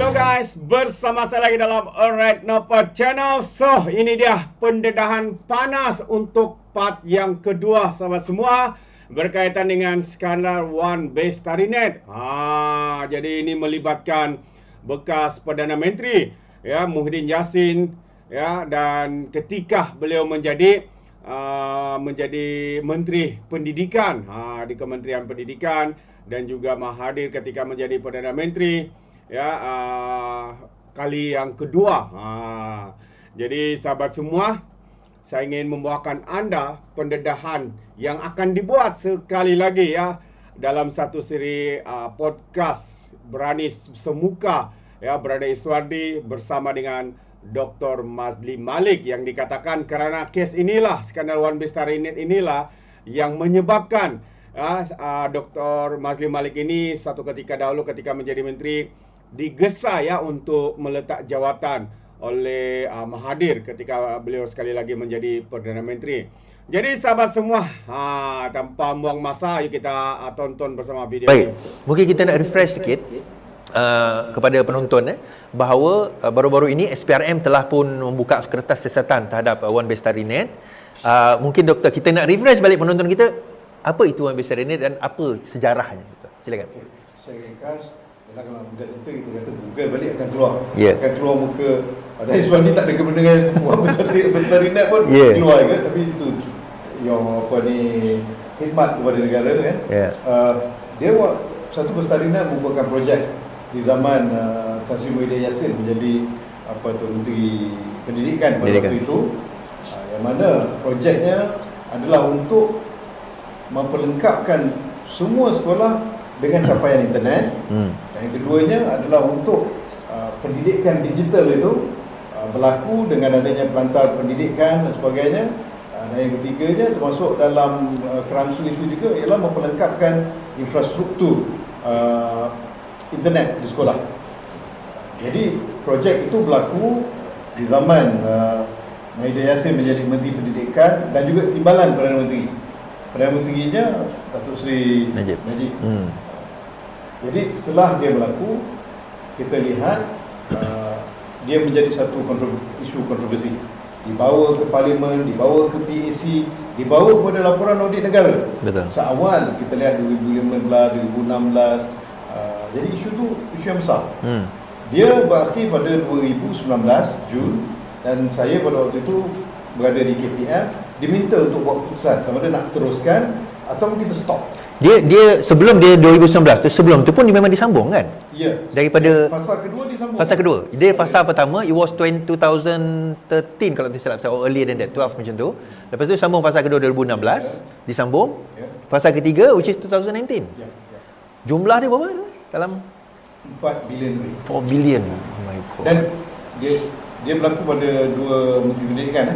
Hello guys, bersama saya lagi dalam Alright Nopal Channel. So, ini dia pendedahan panas untuk part yang kedua sahabat semua, berkaitan dengan skandal One Bestarinet. Jadi ini melibatkan bekas Perdana Menteri ya, Muhyiddin Yassin ya, dan ketika beliau menjadi Menteri Pendidikan di Kementerian Pendidikan, dan juga Mahathir ketika menjadi Perdana Menteri ya, kali yang kedua. Jadi sahabat semua, saya ingin membawakan anda pendedahan yang akan dibuat sekali lagi ya, dalam satu siri podcast Berani Semuka ya, Berani Iswardi bersama dengan Dr. Mazli Malik, yang dikatakan kerana kes inilah, skandal One Bestarinet inilah yang menyebabkan Dr. Mazli Malik ini satu ketika dahulu ketika menjadi menteri digesa ya untuk meletak jawatan oleh Mahathir ketika beliau sekali lagi menjadi Perdana Menteri. Jadi sahabat semua, tanpa buang masa, yuk kita tonton bersama video Baik, ini. mungkin kita nak refresh sikit kepada penonton bahawa baru-baru ini SPRM telah pun membuka kertas siasatan terhadap One Bestarinet. Mungkin doktor, kita nak refresh balik penonton kita, apa itu One Bestarinet dan apa sejarahnya? Silakan. Okay. Saya ringkas, kalau mudah cerita kita kata Google balik akan keluar. Akan keluar muka. Padahal sebab ni tak ada kena dengan One Bestarinet pun keluar ke, tapi itu yang khidmat kepada negara kan. Dia buat satu Bestarinet membuatkan projek di zaman Tan Sri Muhyiddin Yassin menjadi Menteri Pendidikan pada waktu itu, yang mana projeknya adalah untuk memperlengkapkan semua sekolah dengan capaian internet. Dan yang keduanya adalah untuk pendidikan digital itu berlaku dengan adanya pelantar pendidikan dan sebagainya. Dan yang ketiganya termasuk dalam kerangka itu juga ialah memperlengkapkan infrastruktur internet di sekolah. Jadi projek itu berlaku di zaman Muhyiddin Yassin menjadi Menteri Pendidikan dan juga timbalan Perdana Menteri. Perdana Menterinya Datuk Seri Najib. Jadi setelah dia berlaku, kita lihat dia menjadi satu isu kontroversi. Dibawa ke Parlimen, dibawa ke PAC, dibawa kepada laporan audit negara. Betul. Seawal kita lihat 2015, 2016. Jadi isu tu isu yang besar. Dia berakhir pada 2019 Jun, dan saya pada waktu itu berada di KPM, diminta untuk buat keputusan sama ada nak teruskan atau kita stop. Dia sebelum dia 2019 tu, sebelum tu pun dia memang disambung kan? Ya. Daripada fasa kedua disambung. Fasa kedua. Dia fasa pertama it was 2013 kalau tidak silap saya, or earlier than that, 12 macam tu. Lepas tu sambung fasa kedua 2016, disambung. Fasa ketiga which is 2019. Jumlah dia berapa tu? Dalam 4 bilion lebih. 4 bilion. Oh my god. Dan dia berlaku pada dua Menteri Pendidikan.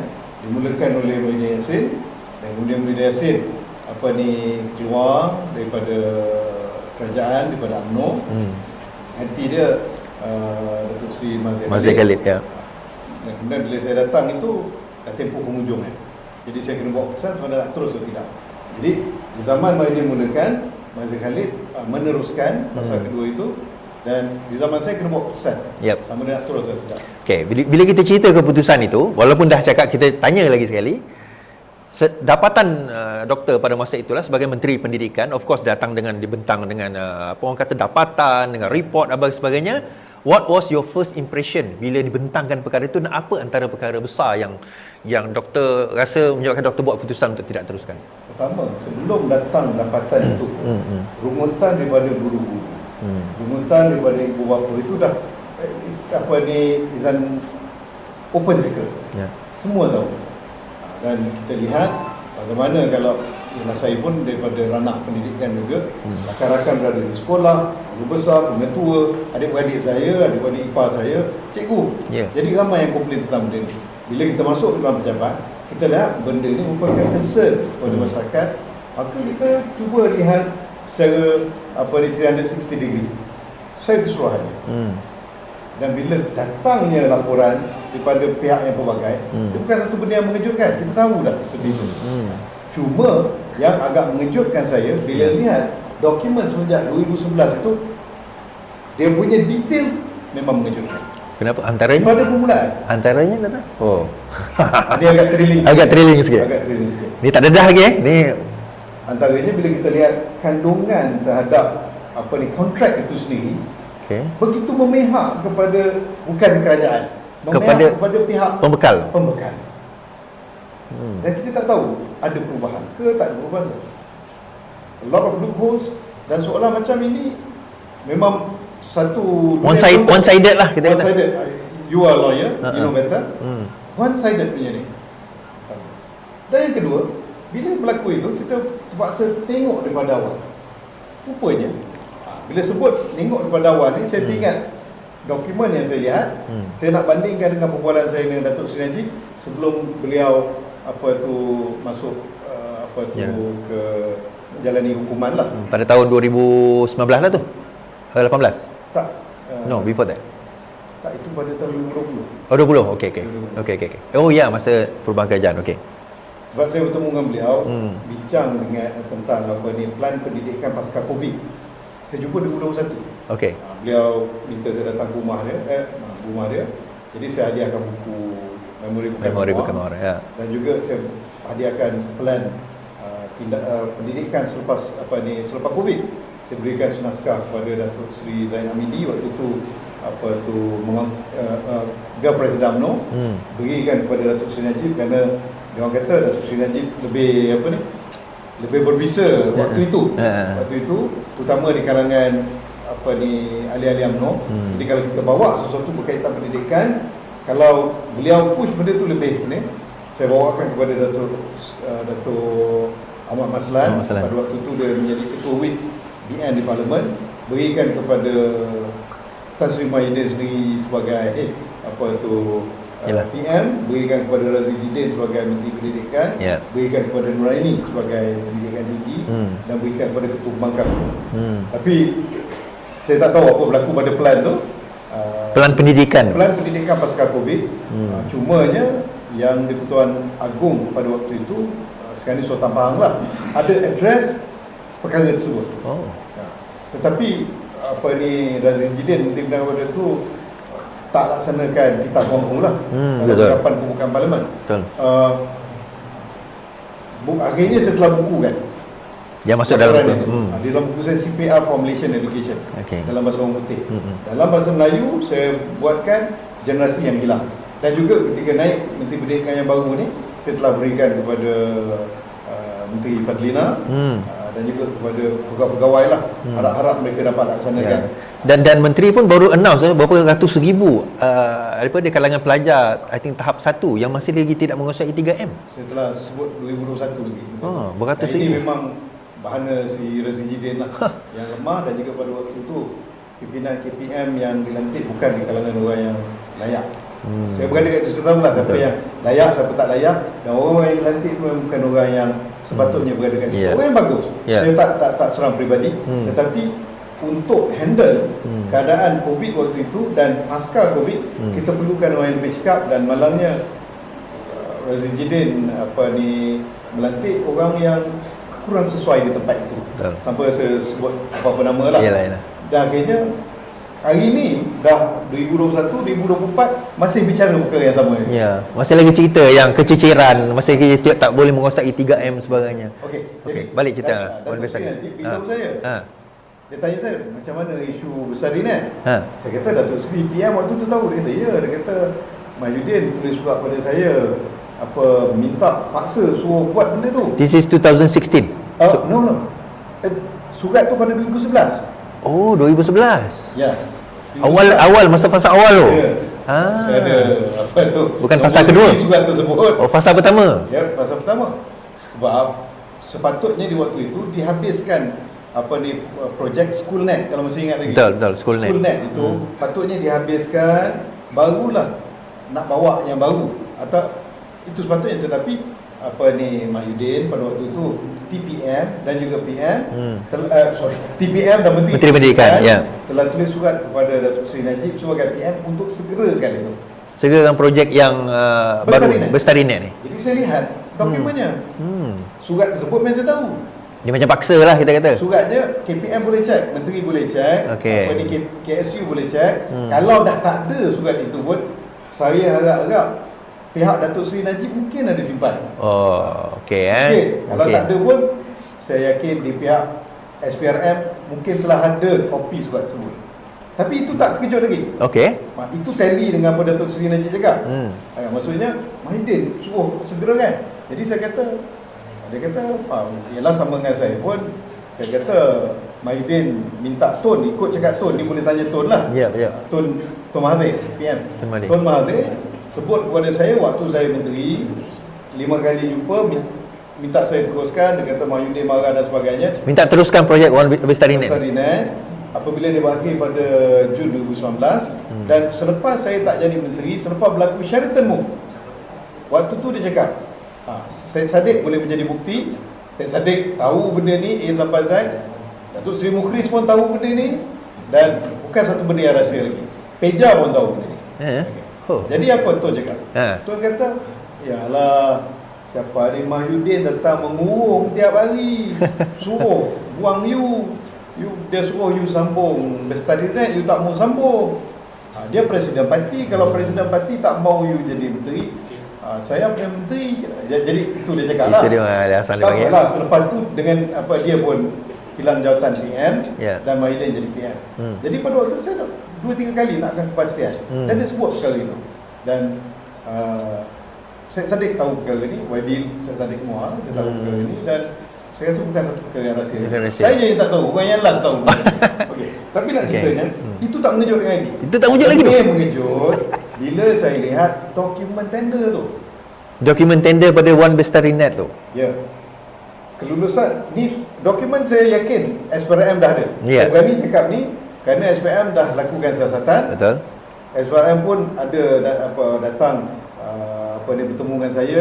Dimulakan oleh Muhyiddin Yassin, dan kemudian Muhyiddin Yassin keluar daripada kerajaan, daripada UMNO. Nanti dia Datuk Seri Mazli Khalid ya. Dan kemudian bila saya datang itu dah tempoh penghujung Jadi saya kena buat keputusan sama ada nak terus atau tidak. Jadi di zaman Muhyiddin mulakan, Mazli Khalid meneruskan fasa kedua itu, dan di zaman saya kena buat keputusan sama ada nak terus atau tidak. Okey, bila kita cerita keputusan itu, walaupun dah cakap, kita tanya lagi sekali. Dapatan doktor pada masa itulah sebagai Menteri Pendidikan, of course datang dengan dibentang dengan apa orang kata dapatan, dengan report dan sebagainya. What was your first impression bila dibentangkan perkara itu, dan apa antara perkara besar yang doktor rasa menyebabkan doktor buat keputusan untuk tidak teruskan? Pertama, sebelum datang dapatan itu, rungutan daripada guru-guru, rungutan daripada ibu bapa itu dah is an open secret. Semua tahu. Dan kita lihat bagaimana kalau saya pun daripada ranah pendidikan juga, rakan-rakan berada di sekolah, guru besar, pengetua, adik-beradik saya, adik-beradik ipar saya, cikgu. Jadi ramai yang komplain tentang benda ni. Bila kita masuk ke dalam pejabat, kita lihat benda ni merupakan concern kepada masyarakat. Maka kita cuba lihat secara 360 degree, saya keseluruhannya. Dan bila datangnya laporan daripada pihak yang pelbagai, itu bukan satu benda yang mengejutkan. Kita tahu dah seperti itu. Cuma yang agak mengejutkan saya bila lihat dokumen sejak 2011 itu, dia punya detail memang mengejutkan. Kenapa? Antaranya? Pada permulaan. Antaranya kata? Oh. Dia agak thrilling. Agak thrilling sikit. Agak thrilling sikit. Ni tak dedah lagi Ni Antaranya bila kita lihat kandungan terhadap kontrak itu sendiri, begitu memihak kepada bukan kerajaan, memihak kepada pihak pembekal. Dan kita tak tahu ada perubahan ke tak ada perubahan. A lot of loopholes, dan seolah macam ini memang satu one-sided lah kita kata. One-sided. You are lawyer, you know better. One-sided punya ni. Dan yang kedua, bila berlaku itu, kita terpaksa tengok daripada awal. Rupanya bila sebut tengok daripada awal ni, saya teringat dokumen yang saya lihat. Saya nak bandingkan dengan perbualan saya dengan Datuk Seri Najib sebelum beliau masuk ke menjalani hukuman lah. Pada tahun 2019 lah tu. 18. Tak. No, before that. Tak, itu pada tahun 2020. Oh, 20. Okey. Oh ya, masa perubahan kerajaan. Okey. Sebab saya bertemu dengan beliau, bincang dengan tentang plan pendidikan pasca Covid. Saya jumpa 2021. Okey. Beliau minta saya datang ke rumah dia. Jadi saya hadiahkan buku Memori Bukan Mawar, ya. Dan juga saya hadiahkan plan pendidikan selepas Covid. Saya berikan senaskah kepada Datuk Seri Zain Hamidi waktu itu, Beliau Presiden UMNO, berikan kepada Datuk Seri Najib kerana dia orang kata Datuk Seri Najib lebih berbisa waktu itu. Waktu itu terutama di kalangan ahli-ahli UMNO. Jadi kalau kita bawa sesuatu berkaitan pendidikan, kalau beliau push benda tu lebih saya bawakan kepada Datuk Ahmad Maslan. Pada waktu itu dia menjadi ketua WIP BN di Parlimen, berikan kepada Tan Sri Mahyudin sendiri sebagai PM, berikan kepada Razif Jidin sebagai Menteri Pendidikan, berikan kepada Nuraini sebagai Pendidikan Tinggi, dan berikan kepada Ketua Pembangkang. Tapi saya tak tahu apa berlaku pada plan tu. Plan pendidikan pasca Covid. Cumanya yang di-Pertuan Agong pada waktu itu, sekarang ni Sultan Pahang lah, ada address perkara tersebut. Tetapi Razif Jidin Menteri Pendidikan itu tak laksanakan kitab buang lah pada hadapan pembukaan Parlimen. Akhirnya setelah buku kan yang masuk dalam buku. Di dalam buku saya CPR for Malaysian Education, dalam bahasa orang putih. Dalam bahasa Melayu saya buatkan Generasi yang Hilang. Dan juga ketika naik Menteri Pendidikan yang baru ni, saya telah berikan kepada Menteri Fadlina dan juga kepada pegawai-pegawai lah. Harap-harap mereka dapat laksanakan. Dan menteri pun baru announce berapa ratus ribu daripada kalangan pelajar, I think tahap 1 yang masih lagi tidak menguasai 3M. Saya telah sebut 2021 lagi. Beratus ribu. Ini memang bahana si Razif Jidin lah yang lemah, dan juga pada waktu itu pimpinan KPM yang dilantik bukan di kalangan orang yang layak. Saya berada kat situ, tahu lah siapa yang layak, siapa tak layak, dan orang yang dilantik tu bukan orang yang sepatutnya berada kat situ. Orang yang bagus. Saya tak serang peribadi, tetapi untuk handle keadaan Covid waktu itu dan pasca Covid, kita perlukan orang yang lebih cekap, dan malangnya Razif Jidin melantik orang yang kurang sesuai di tempat itu. Tanpa saya sebut apa-apa nama lah. Dan akhirnya hari ni dah 2021, 2024 masih bicara perkara yang sama. Masih lagi cerita yang keciciran, masih lagi tak boleh menguasai 3M sebagainya. Okey, balik cerita. Datuk Seri Najib beritahu saya. Dia tanya saya, macam mana isu besar ni Saya kata Datuk Seri PM waktu tu tahu. Dia kata, ya. Dia kata Mahyudin tulis surat pada saya, minta paksa suruh buat benda tu. This is 2016? No. Surat tu pada 2011. Oh, 2011. Ya. Awal masa fasa awal tu. Saya ada bukan fasa kedua. Surat tersebut. Oh, fasa pertama. Ya, fasa pertama. Sebab sepatutnya di waktu itu dihabiskan projek Schoolnet, kalau masih ingat lagi. Betul, Schoolnet itu patutnya dihabiskan, barulah nak bawa yang baru. Atau itu sepatutnya, tetapi Mahyudin pada waktu itu TPM dan juga PM TPM dan Menteri Pendidikan telah tulis surat kepada Datuk Seri Najib sebagai PM untuk segerakan itu. Segerakan projek yang baru Bestarinet ni. Jadi saya lihat dokumennya. Surat tersebut memang saya tahu. Dia macam paksa lah kita kata. Suratnya KPM boleh check, menteri boleh check, Okey. apa ni KSU boleh check. Kalau dah tak ada surat itu pun, saya harap-harap pihak Datuk Seri Najib mungkin ada simpan. Oh, okey Okey, kalau Okey. tak ada pun, saya yakin di pihak SPRM mungkin telah ada kopi surat tersebut. Tapi itu tak terkejut lagi. Okey. Itu tally dengan apa Datuk Seri Najib cakap. Maksudnya Mahidin suruh segera kan. Jadi saya kata, dia kata, ialah sama dengan saya pun, saya kata Mahidin minta Tun, ikut cakap Tun, ni boleh tanya Tun lah. Ya, Tun Mahathir, PM. Tun Mahathir sebut kepada saya waktu saya menteri, 5 kali jumpa, minta saya teruskan. Dia kata Mahyudin marah dan sebagainya. Minta teruskan projek One Bestari Net. Apabila dia berakhir pada Jun 2019, dan selepas saya tak jadi menteri, selepas berlaku Sheraton Move, waktu tu dia cakap, Syed Saddiq boleh menjadi bukti. Syed Saddiq tahu benda ni A sampai Z, Datuk Seri Mukhris pun tahu benda ni, dan bukan satu benda yang rahsia lagi, Peja pun tahu benda ni. Jadi apa Tuan cakap? Tuan kata, yalah, siapa ni Mahyudin datang mengurung tiap hari, suruh buang you, dia suruh you sambung Bestari Net, you tak mau sambung. Dia presiden parti, kalau presiden parti tak mau you jadi menteri, saya punya menteri. Jadi itu dia cakap lah. Itu dia asal dia bagi. Selepas tu dengan apa, dia pun hilang jawatan PM, dan Mahyudin jadi PM. Jadi pada waktu tu saya 2-3 kali nakkan kepastian, dan dia sebut perkara itu. Dan Syed Saddiq tahu perkara ni, Wadil Syed Saddiq Muar, dia tahu perkara ni, dan saya rasa bukan satu perkara yang rahsia. Saya je yang tak tahu, orang yang last tahu. Okey. Tapi nak ceritanya, itu tak mengejutkan lagi. Itu tak mengejut lagi tu. Yang mengejut bila saya lihat dokumen tender tu. Dokumen tender pada One Bestari Net tu. Ya. Kelulusan ni dokumen saya yakin SPRM dah ada. Ya. Saya berani cakap ni kerana SPRM dah lakukan siasatan. Betul. SPRM pun ada datang dia bertemu dengan saya,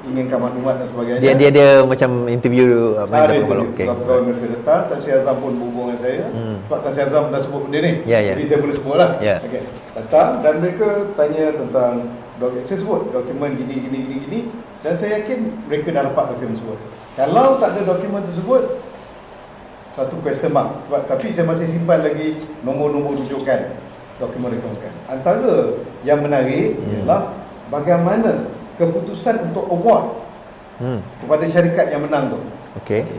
inginkan maklumat dan sebagainya. Dia ada macam interview Pegawai mereka datang, Tan Sri Azam pun berhubung dengan saya. Sebab Tan Sri Azam dah sebut benda ni. Jadi saya boleh sebut lah. Okay. Datang dan mereka tanya tentang saya sebut dokumen gini, dan saya yakin mereka dah dapat dokumen tersebut. Kalau tak ada dokumen tersebut, satu question mark. Tapi saya masih simpan lagi nombor-nombor rujukan dokumen-dokumen. Antara yang menarik ialah bagaimana keputusan untuk award kepada syarikat yang menang tu. Okey.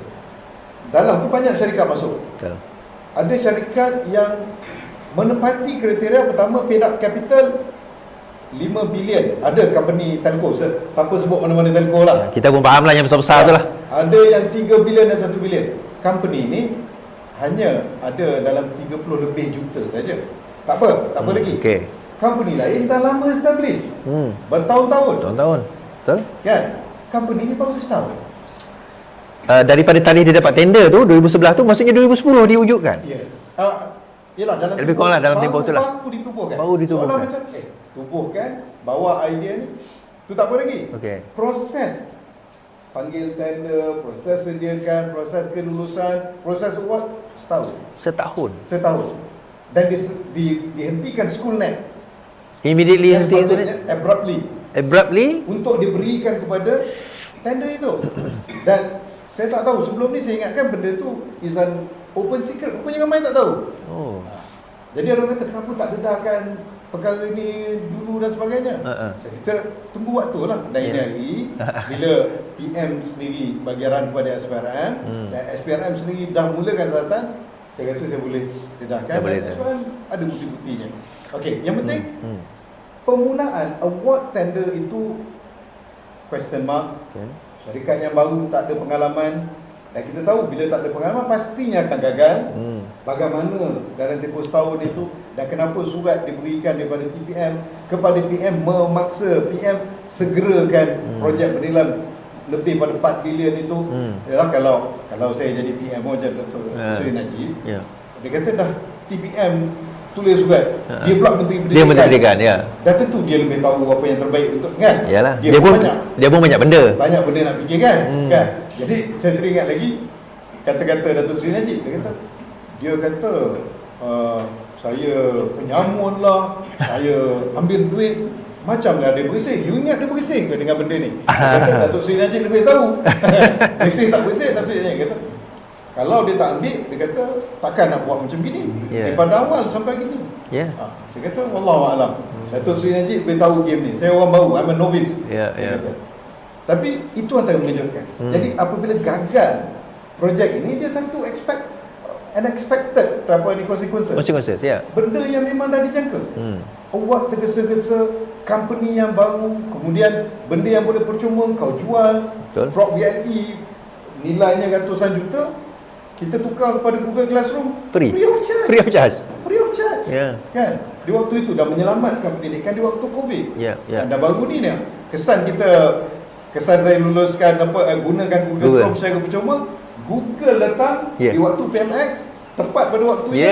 Dalam tu banyak syarikat masuk. Betul. Ada syarikat yang menepati kriteria. Pertama, paid up capital 5 bilion. Ada company telco, tanpa sebut mana-mana telco lah. Kita pun faham lah yang besar-besar tu lah. Ada yang 3 bilion dan 1 bilion. Company ni hanya ada dalam 30 lebih juta saja. Tak apa lagi. Okey. Company lain dah lama establish, bertahun-tahun. Betul? Kan? Company ni baru setahun. Daripada tarikh dia dapat tender tu 2011 tu, maksudnya 2010 diwujudkan. Ya. Yalah, dalam lebih kurang lah dalam tempoh tu lah. Baru ditubuhkan. Soalan macam tubuhkan, bawa idea ni. Tu tak apa lagi. Okey. Proses panggil tender, proses sediakan, proses kelulusan, proses award setahun. Dan dihentikan Schoolnet. Immediately henti tu abruptly untuk diberikan kepada tender itu. Dan saya tak tahu, sebelum ni saya ingatkan benda tu is an open secret. Rupanya ramai tak tahu. Jadi orang kata, kenapa tak dedahkan perkara ni dulu dan sebagainya. Kita tunggu waktu lah. Dan ini hari bila PM sendiri bagi arahan kepada SPRM, dan SPRM sendiri dah mulakan siasatan, saya rasa saya boleh dedahkan. Dan SPRM ada bukti-buktinya. Okey, yang penting permulaan award tender itu question mark. Syarikat yang baru tak ada pengalaman, dan kita tahu bila tak ada pengalaman pastinya akan gagal. Bagaimana dalam tempoh setahun itu, dan kenapa surat diberikan daripada TPM kepada PM memaksa PM segerakan projek bernilai lebih pada 4 bilion itu. Yalah, kalau saya jadi PM macam Dr. Seri Najib, dia kata dah TPM tulis surat, dia pula Menteri Pendidikan. Dia Menteri Pendidikan, ya. Dah tentu dia lebih tahu apa yang terbaik untuk, kan? Yalah. Dia pun banyak benda. Banyak benda nak fikir, kan? Kan? Jadi saya teringat lagi kata-kata Datuk Seri Najib. Dia kata saya penyamun lah, saya ambil duit Macam lah dia berising. You ingat dia berising ke dengan benda ni? Dia kata, Datuk Seri Najib lebih tahu. Berising tak berising, Datuk Seri Najib kata, kalau dia tak ambil, dia kata takkan nak buat macam gini. Daripada awal sampai gini. Saya kata wallahualam. Datuk Seri Najib lebih tahu game ni. Saya orang baru, I'm a novice. Kata. Tapi itu antara mengejutkan. Jadi apabila gagal projek ini, dia satu unexpected consequences. Benda yang memang dah dijangka. Awak tergesa-gesa, company yang baru, kemudian benda yang boleh percuma kau jual. Frog VLE nilainya ratusan juta, kita tukar kepada Google Classroom free of charge. Kan? Di waktu itu dah menyelamatkan pendidikan di waktu COVID. Dan baru ni kesan saya luluskan gunakan Google Chrome secara percuma. Google datang di waktu PMX, tepat pada waktu itu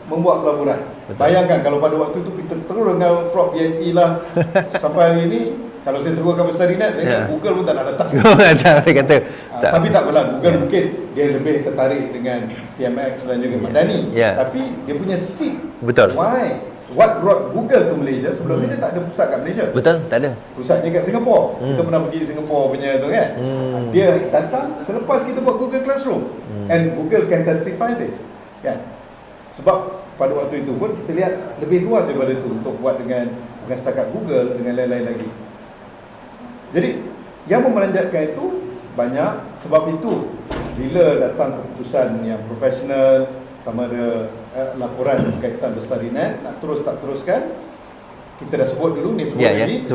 membuat pelaburan. Bayangkan kalau pada waktu itu kita terus dengan Frog VLE lah sampai hari ini. Kalau saya teruskan Bestarinet, Google pun tak nak datang. Tapi tak apalah, Google mungkin dia lebih tertarik dengan PMX dan juga Madani. Tapi dia punya seed. Why? What brought Google to Malaysia? Sebelum ni dia tak ada pusat kat Malaysia. Tak ada. Pusatnya kat Singapura. Kita pernah pergi Singapura punya tu kan. Dia datang selepas kita buat Google Classroom. And Google can testify this. Kan? Sebab pada waktu itu pun kita lihat lebih luas daripada itu untuk buat dengan bukan setakat Google, dengan lain-lain lagi. Jadi yang memeranjatkan itu banyak. Sebab itu bila datang keputusan yang profesional, sama ada laporan berkaitan Bestarinet, nak terus tak teruskan, kita dah sebut dulu ni, sebut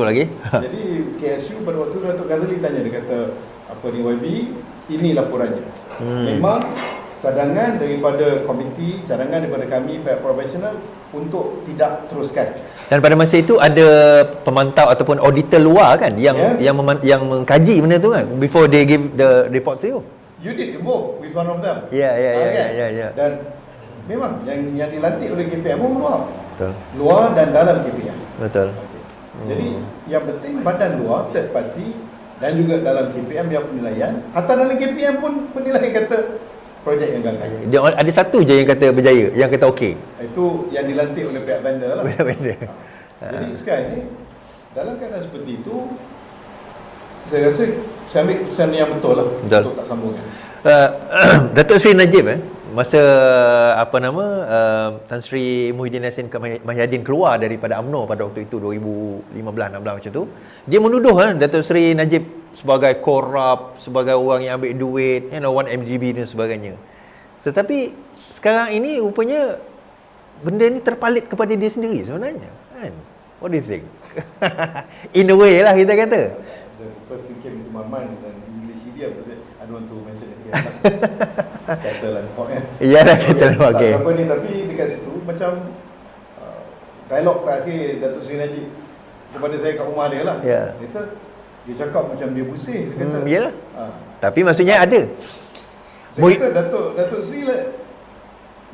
lagi. Jadi KSU pada waktu Datuk Ghazali tanya, dia kata apa ni YB, ini laporannya. Memang cadangan daripada komiti, cadangan daripada kami pihak profesional untuk tidak teruskan. Dan pada masa itu ada pemantau ataupun auditor luar kan yang mengkaji benda tu kan before they give the report to you. You did both with one of them. Dan memang yang dilantik oleh KPM pun luar. Luar dan dalam KPM. Jadi yang penting badan luar, third party, dan juga dalam KPM yang penilaian. Atau dalam KPM pun penilaian kata projek yang gagal. Dia ada satu je yang kata berjaya, yang kata okey. Itu yang dilantik oleh pihak vendor lah. Jadi sekarang ni dalam keadaan seperti itu, saya rasa saya ambil keputusan yang betul lah untuk tak sambungkan. Datuk Seri Najib masa Tan Sri Muhyiddin Yassin Mahyadin keluar daripada UMNO pada waktu itu 2015-16 macam tu, dia menuduh Datuk Seri Najib sebagai korup, sebagai orang yang ambil duit, 1MDB dan sebagainya. Tetapi sekarang ini rupanya benda ni terpalit kepada dia sendiri sebenarnya kan. What do you think? In a way lah kita kata. The first thing came into my mind is an English idiom, but I don't want to mention it here. Kata lah pokoknya. Iyalah kata lah okey. Apa ni, tapi dekat situ macam dialog terakhir Datuk Seri Najib kepada saya kat rumah dia lah. Dia cakap macam dia pusing, dia kata. Iyalah. Tapi maksudnya ada. Saya kata Datuk Seri lah,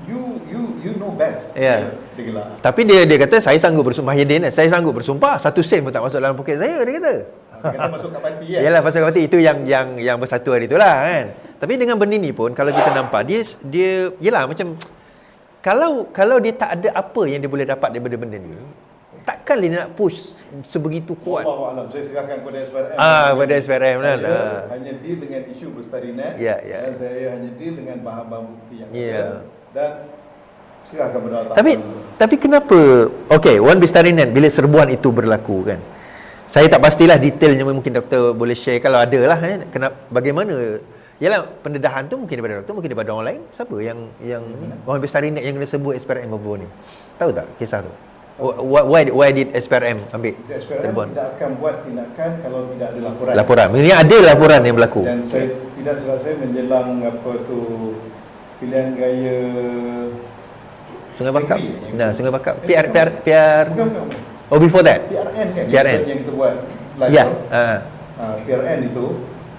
you know best. Dia gelak. Tapi dia kata saya sanggup bersumpah, saya sanggup bersumpah, 1 sen pun tak masuk dalam poket saya, dia kata. Dia kata masuk kat parti kan. Yalah, masuk kat parti itu yang bersatu hari itulah kan. Tapi dengan benda ni pun kalau kita nampak dia yalah macam kalau dia tak ada apa yang dia boleh dapat daripada benda ni, takkan dia nak push sebegitu kuat. Wallahualam, saya serahkan kepada SPRM. Kepada SPRM lah. Hanya deal dengan isu Bestarinet. Dan saya hanya deal dengan bahan-bahan bukti yang ada. Dan serahkan kepada Allah. Tapi kenapa Wan Bestarinet bila serbuan itu berlaku kan? Saya tak pastilah detailnya, mungkin doktor boleh share kalau ada lah kan. Bagaimana? Yalah, pendedahan tu mungkin daripada doktor, mungkin daripada orang lain. Siapa yang Wan Bestarinet yang kena sebut SPRM apa ni? Tahu tak kisah tu? Why did SPRM ambil serbuan? Tidak akan buat tindakan kalau tidak ada laporan. Ini ada laporan yang berlaku. Dan saya menjelang pilihan raya Sungai Bakap. Sungai Bakap. PR. Oh, before that. PRN kan. PRN yang kita buat live. PRN itu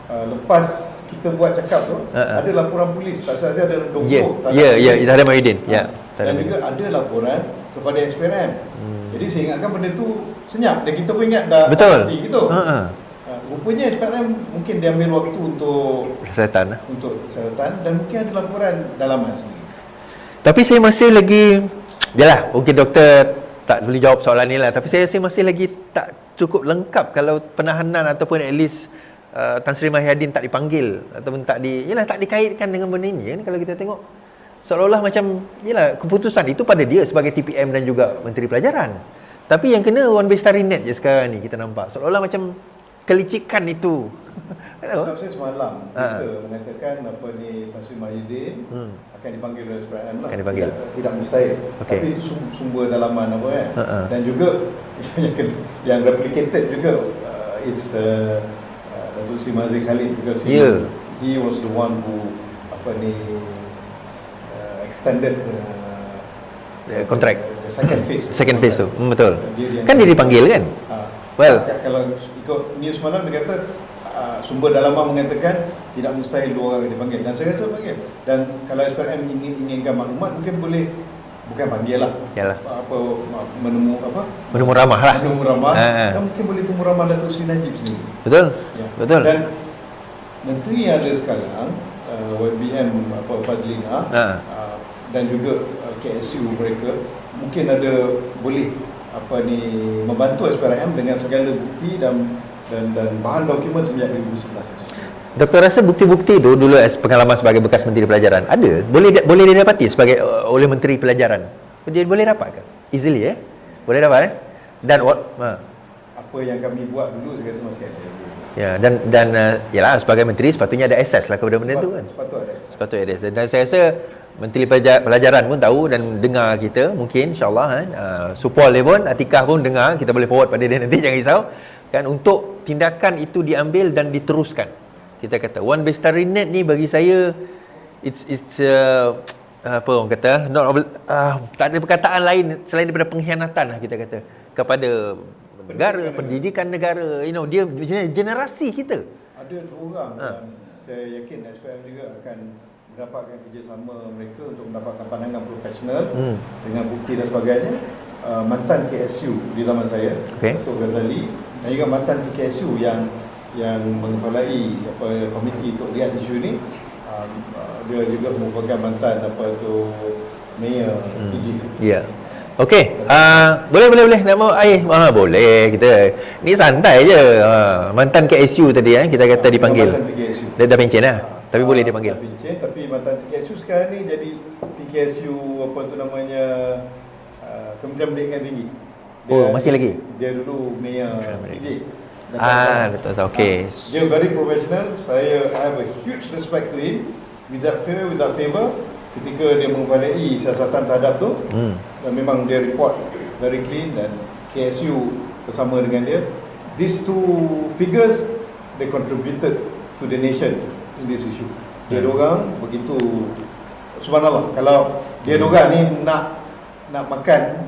lepas kita buat cakap tu, ada laporan polis. Tak salah saya ada 20. Ada Mahyudin. Dan juga ada laporan kepada SPRM. Jadi saya ingatkan benda tu senyap dan kita pun ingat dah betul gitu. Rupanya SPRM mungkin dia ambil waktu untuk kesihatan dan mungkin ada laporan dalaman sendiri. Tapi saya masih lagi mungkin doktor tak boleh jawab soalan ni lah, tapi saya masih lagi cukup lengkap kalau penahanan ataupun at least Tan Sri Mahyadin tak dipanggil ataupun tak dikaitkan dengan benda ini kan. Kalau kita tengok seolah-olah macam keputusan itu pada dia sebagai TPM dan juga Menteri Pelajaran. Tapi yang kena Wan Bestari Net je sekarang ni kita nampak. Seolah-olah macam kelicikan itu. Sebab saya semalam kita mengatakan Tan Sri Mahyadin akan dipanggil oleh SPRM lah. Akan dipanggil. Tidak mustahil. Okay. Tapi itu sumber dalaman apa kan. Dan juga yang replicated juga is Datuk Sri Mazir Khalid, because he was the one who extended kontrak the second phase tu. Betul. Kan dia dipanggil kan? Kalau ikut news malam dia kata sumber dalaman mengatakan tidak mustahil 2 orang dipanggil, dan saya rasa panggil. Dan kalau SPRM inginkan maklumat, mungkin boleh bukan panggil lah. Yalah. Menemu ramah lah. Menemu ramah. Kan mungkin boleh temu ramah Datuk Sri Najib sendiri. Betul. Ya. Betul. Dan menteri yang ada sekarang YBM Fadlina dan juga KSU mereka mungkin ada boleh membantu SPRM dengan segala bukti dan bahan dokumen sejak 2011. Doktor rasa bukti-bukti itu dulu pengalaman sebagai bekas Menteri Pelajaran ada? Boleh didapati sebagai oleh Menteri Pelajaran? Dia boleh dapat ke? Easily boleh dapat Dan apa yang kami buat dulu saya rasa masih ada. Ya, dan yalah sebagai menteri sepatutnya ada akses lah kepada benda tu kan. Sepatutnya ada akses. Dan saya rasa Menteri Pelajaran pun tahu dan dengar kita mungkin insya-Allah kan. Supol dia pun, Atikah pun dengar, kita boleh forward pada dia nanti, jangan risau kan, untuk tindakan itu diambil dan diteruskan. Kita kata Wan Bestari Net ni bagi saya it's apa orang kata tak ada perkataan lain selain daripada pengkhianatan lah kita kata kepada negara, pendidikan negara. Dia generasi kita. Ada 2 orang dan saya yakin SPM juga akan mendapatkan kerjasama mereka untuk mendapatkan pandangan profesional dengan bukti dan sebagainya. Mantan KSU di zaman saya, Datuk Ghazali, dan juga mantan KSU yang mengepalai komiti untuk lihat isu ini. Dia juga merupakan mantan Mayor PJ. Ya. Okey, boleh nak mau boleh kita. Ni santai je. Mantan KSU tadi kita kata dipanggil. Dia dah pencen lah. Tapi boleh dipanggil. Dah pencen, tapi mantan TKSU sekarang ni jadi TKSU Kementerian Pendidikan Tinggi. Masih lagi. Dia dulu Mayor PJ. Betul. Okey. Dia very professional. I have a huge respect to him. Without fear, without favor, ketika dia mengepalai siasatan terhadap tu, dan memang dia report very clean, dan KSU bersama dengan dia. These 2 figures, they contributed to the nation in this issue. Dia dorang begitu, subhanallah, kalau dia dorang ni nak makan,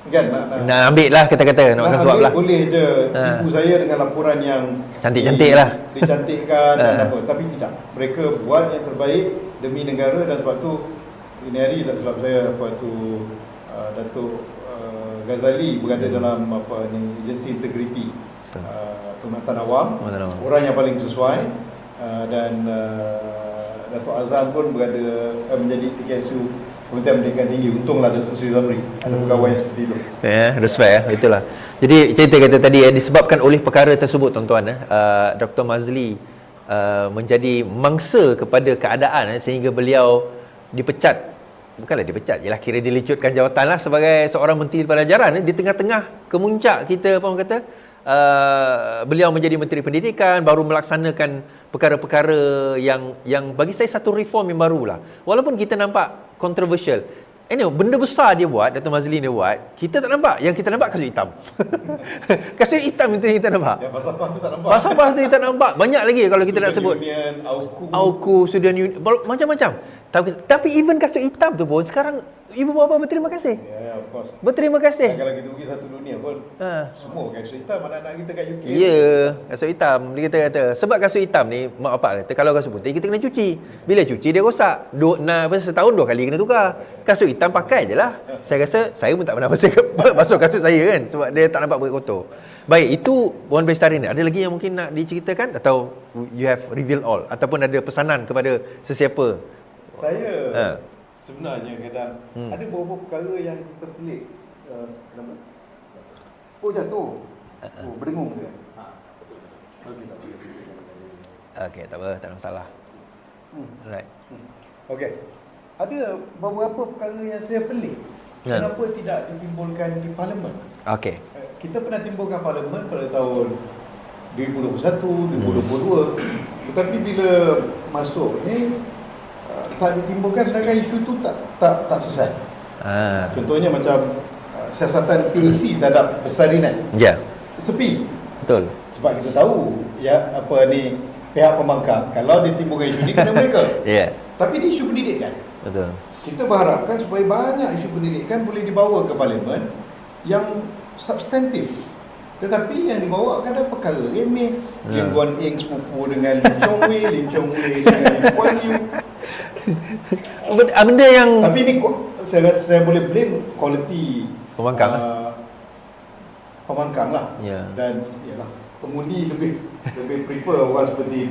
kan nak ambil lah kata-kata, nak makan suap lah. Boleh je tipu saya dengan laporan yang cantik-cantik lah, dicantikkan dan apa, tapi tidak. Mereka buat yang terbaik demi negara, dan sebab tu ini hari tak silap saya Datuk Ghazali berada dalam agensi integriti Perkhidmatan Awam, orang yang paling sesuai, dan Datuk Azam pun berada menjadi TKSU Kementerian Pendidikan Tinggi. Untunglah Datuk Sri Zamri ada pegawai yang seperti itu. Respect itulah. Jadi cerita kata tadi disebabkan oleh perkara tersebut tuan-tuan, Dr. Mazli menjadi mangsa kepada keadaan sehingga beliau dipecat. Bukanlah dipecat, ialah kira dilecutkan jawatan lah sebagai seorang Menteri Pelajaran di tengah-tengah kemuncak kita apa orang kata. Beliau menjadi Menteri Pendidikan, baru melaksanakan perkara-perkara yang bagi saya satu reform yang barulah. Walaupun kita nampak controversial. Benda besar dia buat, Dato' Mazli dia buat, kita tak nampak. Yang kita nampak kasut hitam. Kasut hitam itu yang kita nampak. Ya, Falsafah tu tak nampak. Falsafah tu kita nampak. Banyak lagi kalau kita nak sebut. Union, AUKU, Student Union, macam-macam. Tapi even kasut hitam tu pun sekarang ibu bapa berterima kasih. Ya, of course. Berterima kasih. Kalau kita pergi satu dunia pun semua kasut hitam anak-anak kita kat UK. Ya, kasut hitam. Dia kata sebab kasut hitam ni mak bapak kata kalau kasut putih kita kena cuci. Bila cuci dia rosak. Setahun 2 kali kena tukar. Kasut hitam pakai je lah. Saya rasa saya pun tak pernah basuh kasut saya kan, sebab dia tak nampak berkotor. Baik, itu Wan Bestari ni. Ada lagi yang mungkin nak diceritakan atau you have revealed all ataupun ada pesanan kepada sesiapa? Saya sebenarnya kadang ada beberapa perkara yang kita pelik. Jatuh. Oh, berdengung dia. Okey, tak boleh. Okey, tak apa, tak ada masalah. Right. Okey. Ada beberapa perkara yang saya pelik. Ya. Kenapa tidak ditimbulkan di parlimen? Okey. Kita pernah timbulkan parlimen pada tahun 2021, 2022. Tetapi bila masuk ni tak ditimbulkan sedangkan isu tu tak selesai. Contohnya macam siasatan PAC terhadap Bestari Net. Ya. Sepi. Betul. Sebab kita tahu ya apa ni pihak pembangkang kalau ditimbulkan isu ni kena mereka. Ya. Tapi di isu pendidikan. Betul. Kita berharapkan supaya banyak isu pendidikan boleh dibawa ke parlimen yang substantif. Tetapi yang dibawa kadang perkara remeh. Lim Guan Eng sepupu dengan Lim Chong Wei, Lim Chong Wei dengan Lim Kuan Yew. Benda yang Tapi ni saya rasa saya boleh blame kualiti pembangkang pembangkang lah. Ya. Dan yalah pengundi lebih prefer orang seperti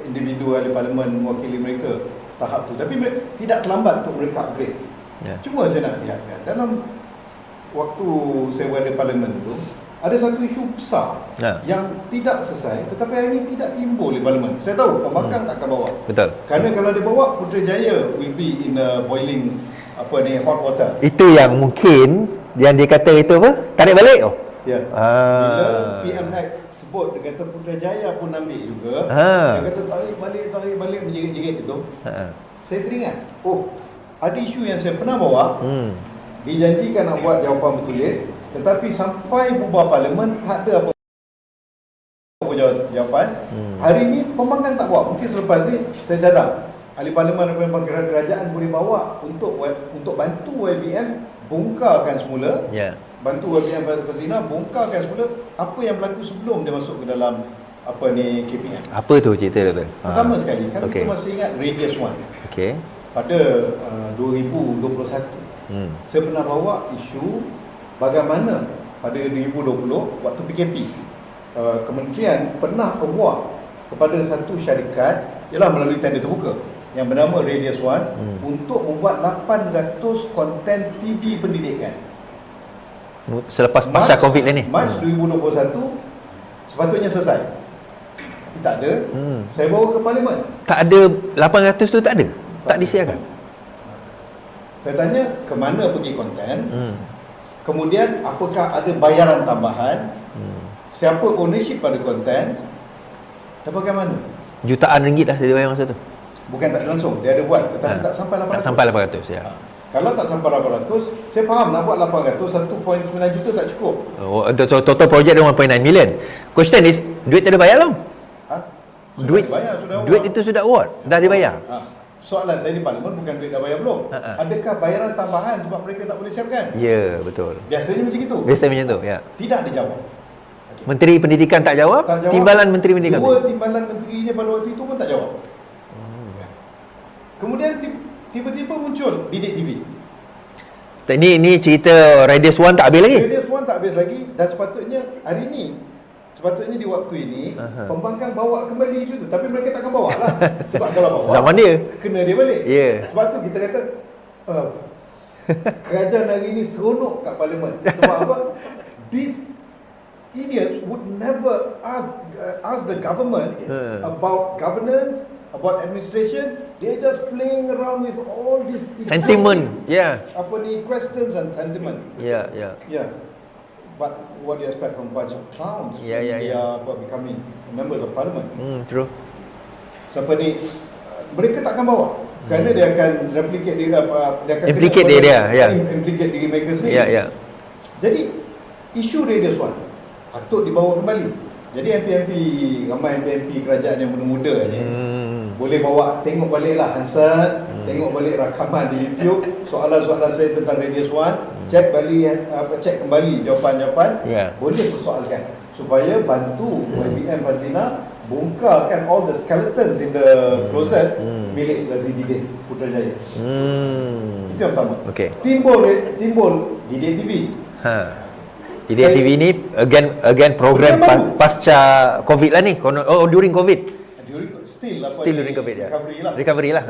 individu ahli parlimen mewakili mereka tahap tu. Tapi tidak terlambat untuk mereka upgrade. Ya. Cuma saya nak lihatkan dalam waktu saya berada di parlimen tu ada satu isu besar yang tidak selesai tetapi hari ini tidak timbul di parlimen. Saya tahu pembangkang tak akan bawa. Betul. Kerana kalau dia bawa, Putrajaya will be in a boiling hot water. Itu yang mungkin yang dia kata itu apa? Tarik balik tu. Ya. Bila PM Hack sebut dia kata Putrajaya pun ambil juga. Dia kata tarik balik menjerit-jerit itu. Saya teringat, ada isu yang saya pernah bawa. Dijanjikan nak buat jawapan bertulis, tetapi sampai bubar parlimen tak ada apa jawapan. Hari ini pembangkang tak buat. Mungkin selepas ni saya cadang ahli parlimen daripada kerajaan boleh bawa untuk bantu YBM bongkarkan semula. Bantu YBM Pertina bongkarkan semula apa yang berlaku sebelum dia masuk ke dalam KPM. Apa tu cerita tu? Pertama sekali kan kita masih ingat Radius One. Pada 2021 saya pernah bawa isu bagaimana pada 2020 waktu PKP kementerian pernah award kepada satu syarikat ialah melalui tender terbuka yang bernama Radius One untuk membuat 800 konten TV pendidikan selepas pasca Covid ni. Mac 2021 sepatutnya selesai. Tapi tak ada. Saya bawa ke parlimen. Tak ada 800 tu tak ada. Tak disiarkan. Saya tanya ke mana pergi konten. Kemudian apakah ada bayaran tambahan? Siapa ownership pada konten? Dan bagaimana? Jutaan ringgit dah dia bayar masa tu. Bukan tak langsung, dia ada buat tetapi tak sampai 800. Tak sampai 800 ya. Kalau tak sampai 800, saya faham nak buat 800, 1.9 juta tak cukup. Total projek dia 1.9 million. Question is, duit tak ada bayar tau. Duit dibayar, duit itu sudah award, dah dibayar. Soalan saya di parlimen bukan duit dah bayar belum. Adakah bayaran tambahan sebab mereka tak boleh siapkan? Ya, betul. Biasanya macam itu. Biasanya macam tu, ya. Tidak dijawab. Menteri Pendidikan tak jawab, timbalan Menteri Pendidikan. Dua timbalan menterinya pada waktu itu pun tak jawab. Kemudian tiba-tiba muncul Didik TV. Ini cerita Radius One tak habis lagi. Radius One tak habis lagi dan sepatutnya hari ini, sepatutnya di waktu ini pembangkang bawa kembali isu tu, tapi mereka takkan bawa lah. Sebab kalau bawa zaman dia kena dia balik. Sebab tu kita kata kerajaan hari ini seronok kat parlimen. Sebab apa? These idiots would never ask the government about governance, about administration. They're just playing around with all this sentiment. Questions and sentiment. But what do you expect from bunch of clowns? They are becoming members of parliament. True. Siapa ni mereka takkan bawa kerana dia akan replicate dia akan implicate implicate diri mereka sendiri. Jadi isu Radius One patut dibawa kembali. Jadi MP ramai MP kerajaan yang muda-muda ni boleh bawa, tengok baliklah Hansard, tengok balik rakaman di YouTube, soalan-soalan saya tentang Radius One, cek kembali jawapan-jawapan, boleh persoalkan supaya bantu YBM Fadlina bongkarkan all the skeletons in the closet milik Razidin Putrajaya. Itu yang pertama. Timbul Didik TV. Didik TV ni again program pasca Covid lah ni. During Covid. Still during Covid ya. Recovery lah.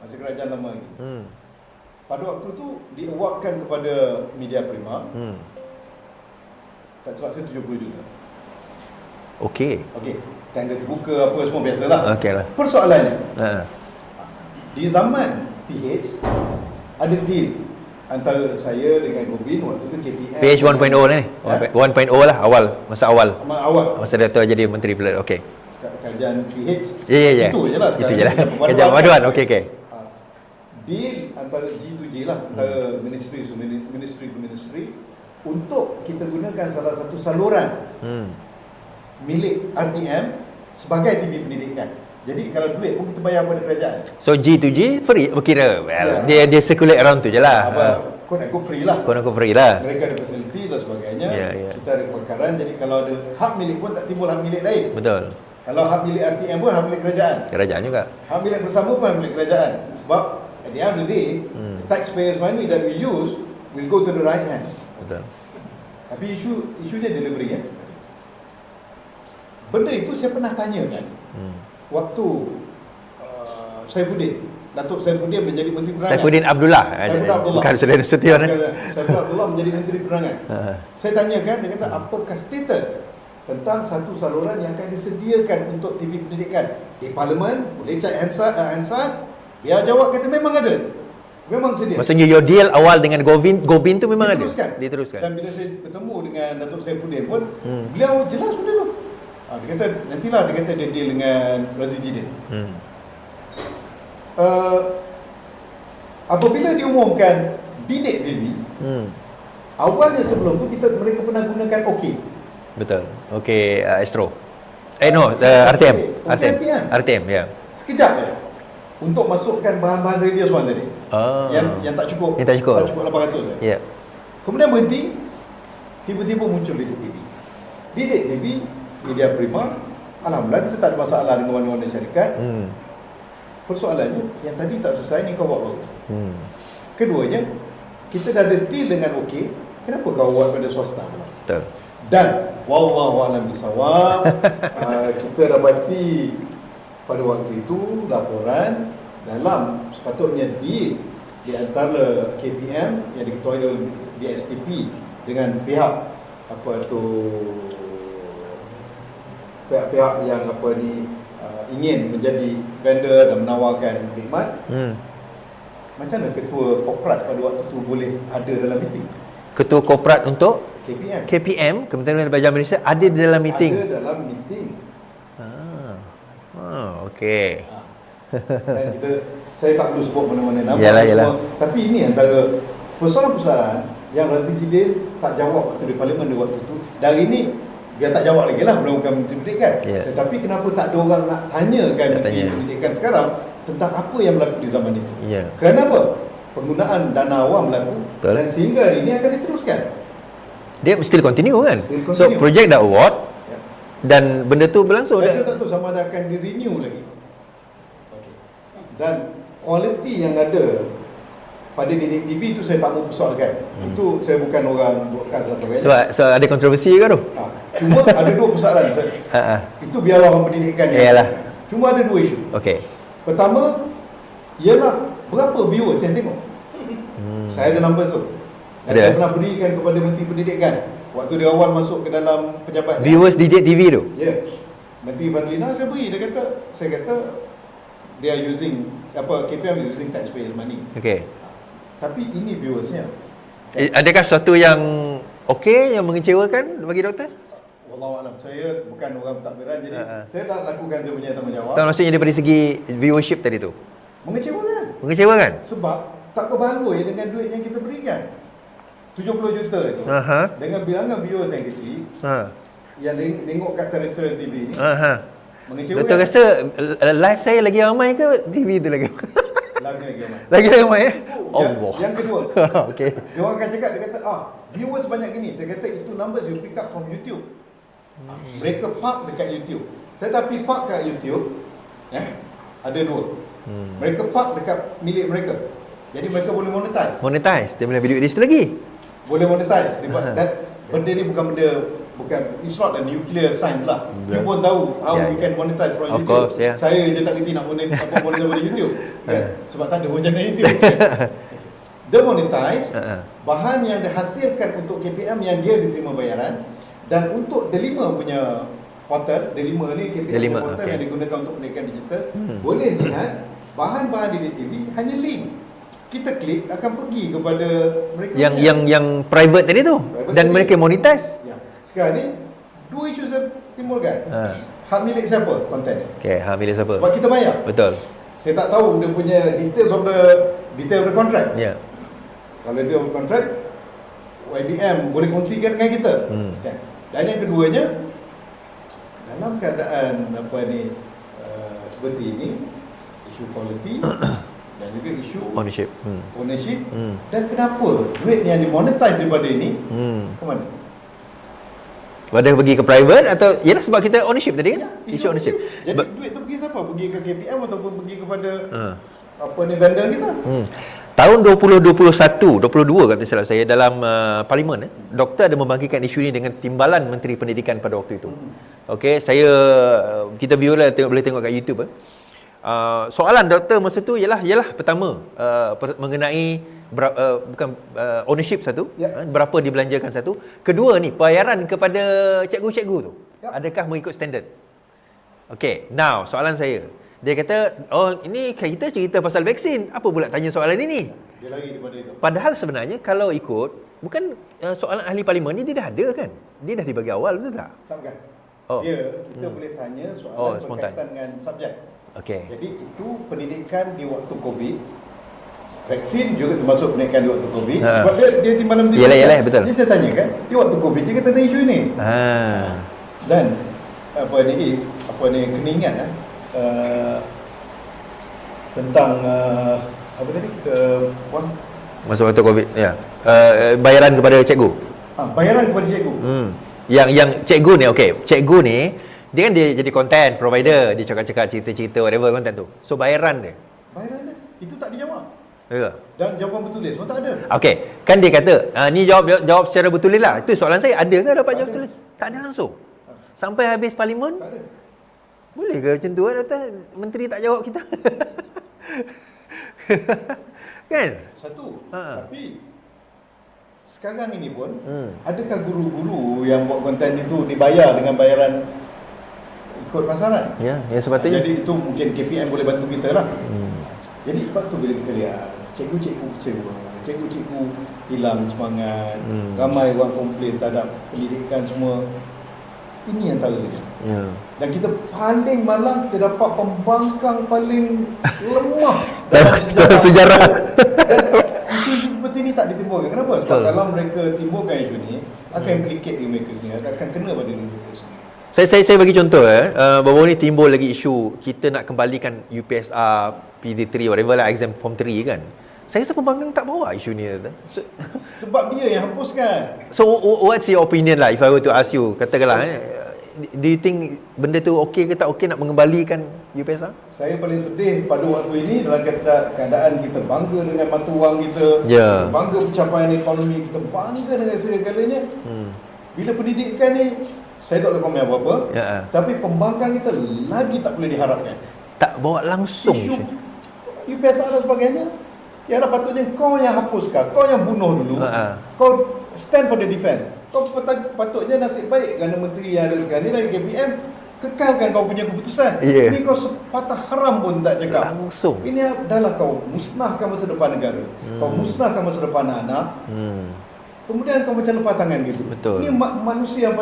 Masa kerajaan lama lagi. Pada waktu tu di-awardkan kepada Media Prima. Tak silap saya 70 juta. Okey. Okey, tender terbuka apa semua biasalah. Okey lah. Persoalannya, Ha. di zaman PH ada deal antara saya dengan Gobin waktu tu KPM. PH 1.0 ni. 1.0 lah masa awal. Awal Masa Dato' jadi menteri pilihan. Okey. kajian PH. Ya. Itu je lah. Itu je lah. Kajian pemaduan. Okey. Deal antara G2G lah, antara ministry to ministry untuk kita gunakan salah satu saluran milik RTM sebagai TV pendidikan. Jadi kalau duit pun kita bayar pada kerajaan. So G2G free berkira. Well, dia circulate around tu je lah. Kod aku free lah. Free lah. Mereka ada facility dan sebagainya. Ya. Kita ada kebakaran. Jadi kalau ada hak milik pun tak timbul hak milik lain. Betul. Kalau hak milik RTM pun hak milik kerajaan. Kerajaan juga. Hak milik bersama pun hak milik kerajaan. Sebab at the end of the day, the taxpayers money that we use will go to the right hands. Betul. Tapi isunya delivery ya. Benda itu saya pernah tanya kan. Waktu Saifuddin, Datuk Saifuddin menjadi Menteri Penerangan. Saifuddin Abdullah. Bukan Saudara Nasution. Saifuddin Abdullah menjadi Menteri Penerangan. Saya tanyakan, dia kata apakah status tentang satu saluran yang akan disediakan untuk TV pendidikan di Parlimen, boleh cek Hansard. Dia jawab kata memang ada. Memang sedia. Maksudnya your deal awal dengan Gobin tu memang diteruskan. Dan bila saya bertemu dengan Datuk Saifuddin pun, beliau jelas sudah tu. Dia kata nantilah, dia kata dia deal dengan Razif Jidin. Apabila diumumkan Didik TV, awalnya sebelum tu mereka pernah gunakan OK. Betul. OK Astro. RTM. RTM ya. Sekejap je untuk masukkan bahan-bahan radio semua tadi. Yang tak cukup. Yang tak cukup. Tak cukup 800 Ya. Kemudian berhenti, tiba-tiba muncul Didik TV. Didik TV, media prima, alhamdulillah kita tak ada masalah dengan mana-mana syarikat. Persoalannya, yang tadi tak selesai ni kau buat apa? Keduanya, kita dah ada deal dengan OK, kenapa kau buat pada swasta? Betul. Dan wallahualam bisawab, kita dapati pada waktu itu laporan dalam sepatutnya deal di antara KPM yang diketuai oleh BSTP dengan pihak pihak yang ingin menjadi vendor dan menawarkan khidmat. Macam mana ketua korporat pada waktu itu boleh ada dalam meeting? Ketua korporat untuk KPM, Kementerian Perdagangan Malaysia ada di dalam meeting. Ada dalam meeting. Okey. Dan saya tak perlu sebut mana-mana nama. Yalah. Tapi ini antara persoalan-persoalan yang Razif Jidin tak jawab waktu di Parlimen di waktu itu. Dari ini dia tak jawab lagi lah, belum bukan Menteri Pendidikan. Tetapi kenapa tak ada orang nak tanyakan Menteri Pendidikan sekarang tentang apa yang berlaku di zaman itu? Kenapa? Penggunaan dana awam berlaku. Betul. Dan sehingga hari ini akan diteruskan. Dia still continue kan? So project dah award. Dan benda tu berlangsung. Saya tak tahu sama ada akan di-renew lagi. Dan kualiti yang ada pada Didik TV itu saya tak mau persoalkan. Itu saya bukan orang broadcast atau sebagainya. So ada kontroversi ke tu? Cuma ada dua persoalan. Itu biarlah orang pendidikan. Cuma ada dua isu. Okey. Pertama, ialah berapa viewers yang tengok. Saya ada number tu. Dan saya pernah berikan kepada Menteri Pendidikan waktu dia awal masuk ke dalam pejabat. Viewers Didik TV tu? Ya. Menteri Fadlina saya beri, saya kata they are using KPM using taxpayers money. Okey. Tapi ini viewersnya. Adakah sesuatu yang okey, yang mengecewakan bagi doktor? Wallahualam, saya bukan orang pentadbiran, jadi saya dah lakukan saya punya tanggungjawab. Tak, maksudnya daripada segi viewership tadi tu? Mengecewakan. Sebab tak berbaloi dengan duit yang kita berikan. 70 juta itu. Dengan bilangan viewers yang kecil. Yang tengok kat terrestrial TV ni. Mengecewakan. Doktor rasa live saya lagi ramai ke TV tu lagi? Lagi ramai ya? Allah. Yang kedua. Okey. Dia orang akan cakap, dia kata, viewers banyak gini. Saya kata itu numbers you pick up from YouTube. Mereka park dekat YouTube. Tetapi park kat YouTube, ada dua. Mereka park dekat milik mereka. Jadi mereka boleh monetize. Dia boleh video di situ lagi. Boleh monetize. Dan benda ni bukan it's not a nuclear science lah. You pun tahu how we can monetize from of YouTube. Course, Saya je tak kerti nak monetize pada YouTube. Sebab tak ada hujan dari YouTube. Dia monetize bahan yang dihasilkan untuk KPM yang dia diterima bayaran. Dan untuk Delima punya portal, Delima ni KPM Delima, punya portal okey. yang digunakan untuk pendidikan digital, boleh lihat bahan-bahan di DTV hanya link. Kita klik akan pergi kepada mereka Yang private tadi tu. Private Dan tadi. mereka monetize. Ya. Sekarang ni dua isu saya timbulkan. Hak milik siapa konten ni? Okey, milik siapa? Sebab kita bayar. Betul. Saya tak tahu dia punya detail of the contract. Ya. Kalau dia of the contract, YBM boleh kongsikan dengan kita. Kan? Dan yang keduanya, dalam keadaan seperti ini, isu quality dan juga isu Ownership. ownership, dan kenapa duit yang dimonetize daripada ini ke mana? Whether pergi ke private atau yalah sebab kita ownership tadi kan? Ya, Isu ownership. Jadi duit tu pergi siapa? Pergi ke KPM ataupun pergi kepada vendor kita? Tahun 2021, 22 kata silap saya dalam parlimen doktor ada membagikan isu ini dengan timbalan Menteri Pendidikan pada waktu itu. Okey, kita viewer boleh tengok kat YouTube. Soalan doktor masa tu ialah pertama mengenai ownership satu, berapa dibelanjakan satu. Kedua ni bayaran kepada cikgu-cikgu tu. Adakah mengikut standard? Okey, now soalan saya. Dia kata, ini kita cerita pasal vaksin. Apa pula tanya soalan ini? Dia lari daripada itu. Padahal sebenarnya kalau ikut, bukan soalan ahli parlimen ni dia dah ada kan? Dia dah dibagi awal, betul tak? Bukan. Oh. Kita boleh tanya soalan spontan. berkaitan dengan subjek. Okey. Jadi itu pendidikan di waktu COVID. Vaksin juga termasuk pendidikan di waktu COVID. Sebab dia timbalan menteri. Yalah, betul. Jadi saya tanyakan, di waktu COVID dia kata tentang isu ini. Dan kena ingat tentang apa tadi masa waktu COVID ya. Bayaran kepada cikgu. Bayaran kepada cikgu. Yang cikgu ni cikgu ni dia kan dia jadi content provider, dia cakap-cakap cerita-cerita whatever content tu. So bayaran dia Itu tak dijawab. Ya. Dan jawapan bertulis pun tak ada. Okey, kan dia kata, ni jawab secara bertulis lah. Itu soalan saya, ada ke dapat jawab bertulis? Tak ada langsung. Sampai habis parlimen? Tak ada. Boleh ke macam tu kan? Menteri tak jawab kita. Kan? Satu. Tapi sekarang ini pun adakah guru-guru yang buat konten itu dibayar dengan bayaran ikut pasaran? Ya sepatutnya. Jadi itu mungkin KPM boleh bantu kita lah. Jadi sebab tu bila kita lihat cikgu-cikgu kecewa, cikgu-cikgu hilang semangat, ramai orang komplain terhadap pendidikan semua. Ini antara dia. Dan kita paling malang terdapat pembangkang paling lemah dalam sejarah. Isu seperti ini tak ditimbulkan. Kenapa? Sebab kalau mereka timbulkan isu ini, akan implicate di mereka sendiri, akan kena pada diri mereka sendiri. Saya bagi contoh baru ni timbul lagi isu kita nak kembalikan UPSR PD3 whatever lah, exam form 3 kan. Saya rasa pembangkang tak bawa isu ni. Sebab dia yang hapuskan. So what's your opinion lah if I were to ask you, katakanlah do you think benda tu okey ke tak okey nak mengembalikan UPSR? Saya paling sedih pada waktu ini dalam keadaan kita bangga dengan mata wang kita, bangga pencapaian ekonomi kita, bangga dengan segala-galanya. Bila pendidikan ni saya tak boleh komen apa-apa, tapi pembangkang kita lagi tak boleh diharapkan. Tak bawa langsung isu UPSR dan sebagainya. Yang patutnya kau yang hapuskan, kau yang bunuh dulu. Kau stand for the defense. Kau patutnya nasib baik kerana menteri yang ada sekarang ni dari KPM kekalkan kau punya keputusan. Ini kau sepatah haram pun tak cakap. Langsung. Ini adalah kau musnahkan masa depan negara. Kau musnahkan masa depan anak. Kemudian kau macam lepas tangan gitu. Betul. Ini manusia yang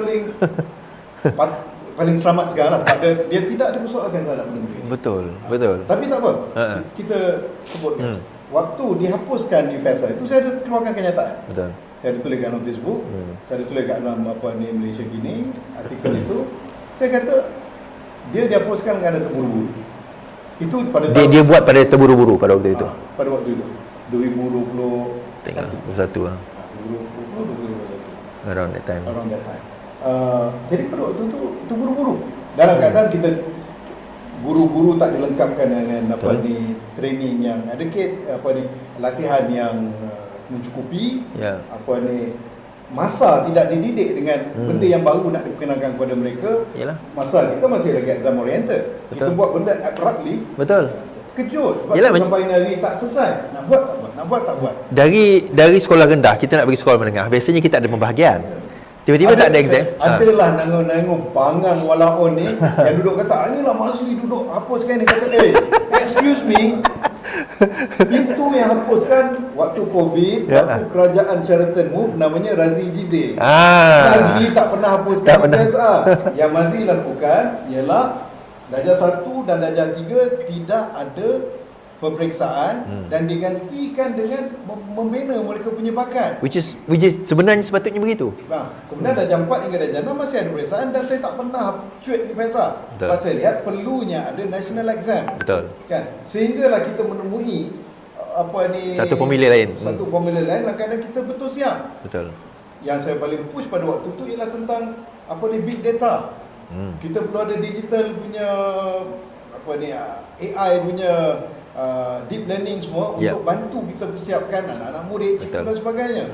paling selamat sekarang lah. Dia tidak dipersoalkan terhadap benda ini. Betul. Tapi tak apa. Kita sebutkan. Waktu dihapuskan UPSR itu saya ada keluarkan kenyataan. Betul. Saya ada tulis kat dalam Facebook, saya ada tulis kat dalam Malaysia Gini, artikel itu. Saya kata dia dihapuskan dengan ada terburu-buru. Itu pada dia buat pada terburu-buru pada waktu itu. Pada waktu itu 2021. Tengok 21 around that time. Jadi pada waktu itu terburu-buru. Dalam keadaan kita guru-guru tak dilengkapkan dengan training yang adequate, latihan yang mencukupi, masa tidak dididik dengan benda yang baru nak diperkenalkan kepada mereka. Masa kita masih lagi exam oriented. Kita buat benda abruptly. Kejut sebab sampai hari tak selesai. Nak buat tak buat. Dari sekolah rendah kita nak pergi sekolah menengah, biasanya kita ada pembahagian. Tiba-tiba tak ada exam. Adalah nangu-nangu bangang walaun ni yang duduk kata, inilah Mazli duduk hapus kan ni. Kata, excuse me, itu yang hapuskan waktu COVID, waktu kerajaan Sheraton Move, namanya Razi Jidin. Mazli tak pernah hapuskan PSA. Yang Mazli lakukan ialah darjah 1 dan darjah 3 tidak ada peperiksaan dan digantikan dengan membina mereka punya bakat. Which is sebenarnya sepatutnya begitu. Kemudian darjah 4 hingga darjah 6 masih ada peperiksaan dan saya tak pernah cuit di PSA. Sebab saya lihat perlunya ada national exam. Betul. Kan? Sehinggalah kita menemui satu formula lain. Satu formula lain, kadang-kadang kita betul siap. Betul. Yang saya paling push pada waktu tu ialah tentang big data. Kita perlu ada digital punya AI punya deep learning semua untuk bantu kita persiapkan anak-anak murid, cikgu dan sebagainya.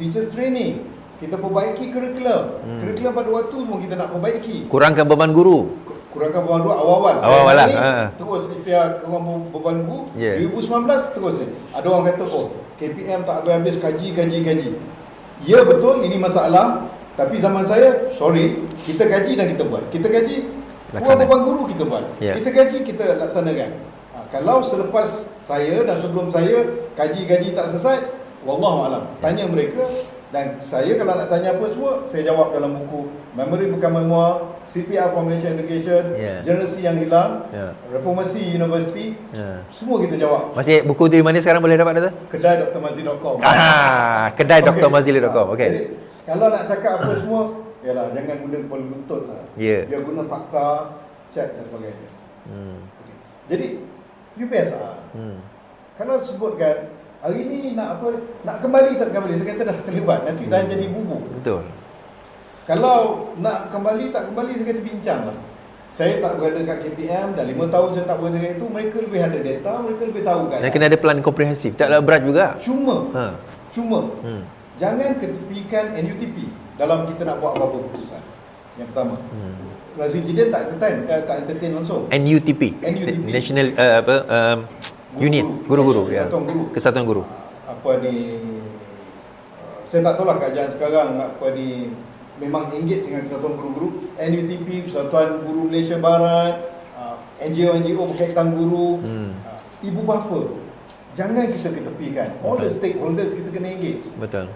Teachers training, kita perbaiki kurikulum. Kurikulum pada waktu semua kita nak perbaiki. Kurangkan beban guru. Awal-awal lah. Terus istilah kurang beban guru. 2019 terus ni. Ada orang kata KPM tak habis-habis kaji. Ya betul, ini masalah. Tapi zaman saya, sorry, kita gaji dan kita buat. Kita gaji, kurang beban guru kita buat. Kita gaji, kita laksanakan. Kalau selepas saya dan sebelum saya kaji-gaji tak selesai, wallahualam, tanya mereka. Dan saya kalau nak tanya apa semua, saya jawab dalam buku Memory Bukan Memoir, CPR for Malaysia Education, Generasi Yang Hilang, Reformasi University, semua kita jawab. Masih buku di mana sekarang boleh dapat tu? Kedai drmazli.com. Kedai drmazli.com. Okey. Jadi, kalau nak cakap apa semua, yalah, jangan guna kepala lutut lah. Dia guna fakta, chat dan sebagainya. Jadi UPSR, kalau sebutkan hari ni nak kembali tak kembali, saya kata dah terlibat, nasi dah jadi bubur. Betul. Kalau nak kembali tak kembali, saya kata bincang lah. Saya tak berada kat KPM, dah 5 tahun saya tak berada kat itu, mereka lebih ada data, mereka lebih tahu kan. Dan kena ada plan komprehensif, taklah berat juga. Cuma jangan ketepikan NUTP dalam kita nak buat apa-apa keputusan. Yang pertama, Razi Jidin tak entertain langsung. NUTP. National Union Guru-Guru, Kesatuan Guru. Saya tak tahulah kajian sekarang memang engage dengan Kesatuan Guru-Guru. NUTP, Persatuan Guru Malaysia Barat, NGO berkaitan guru, ibu bapa. Jangan kita ketepikan. All the stakeholders kita kena engage. Betul.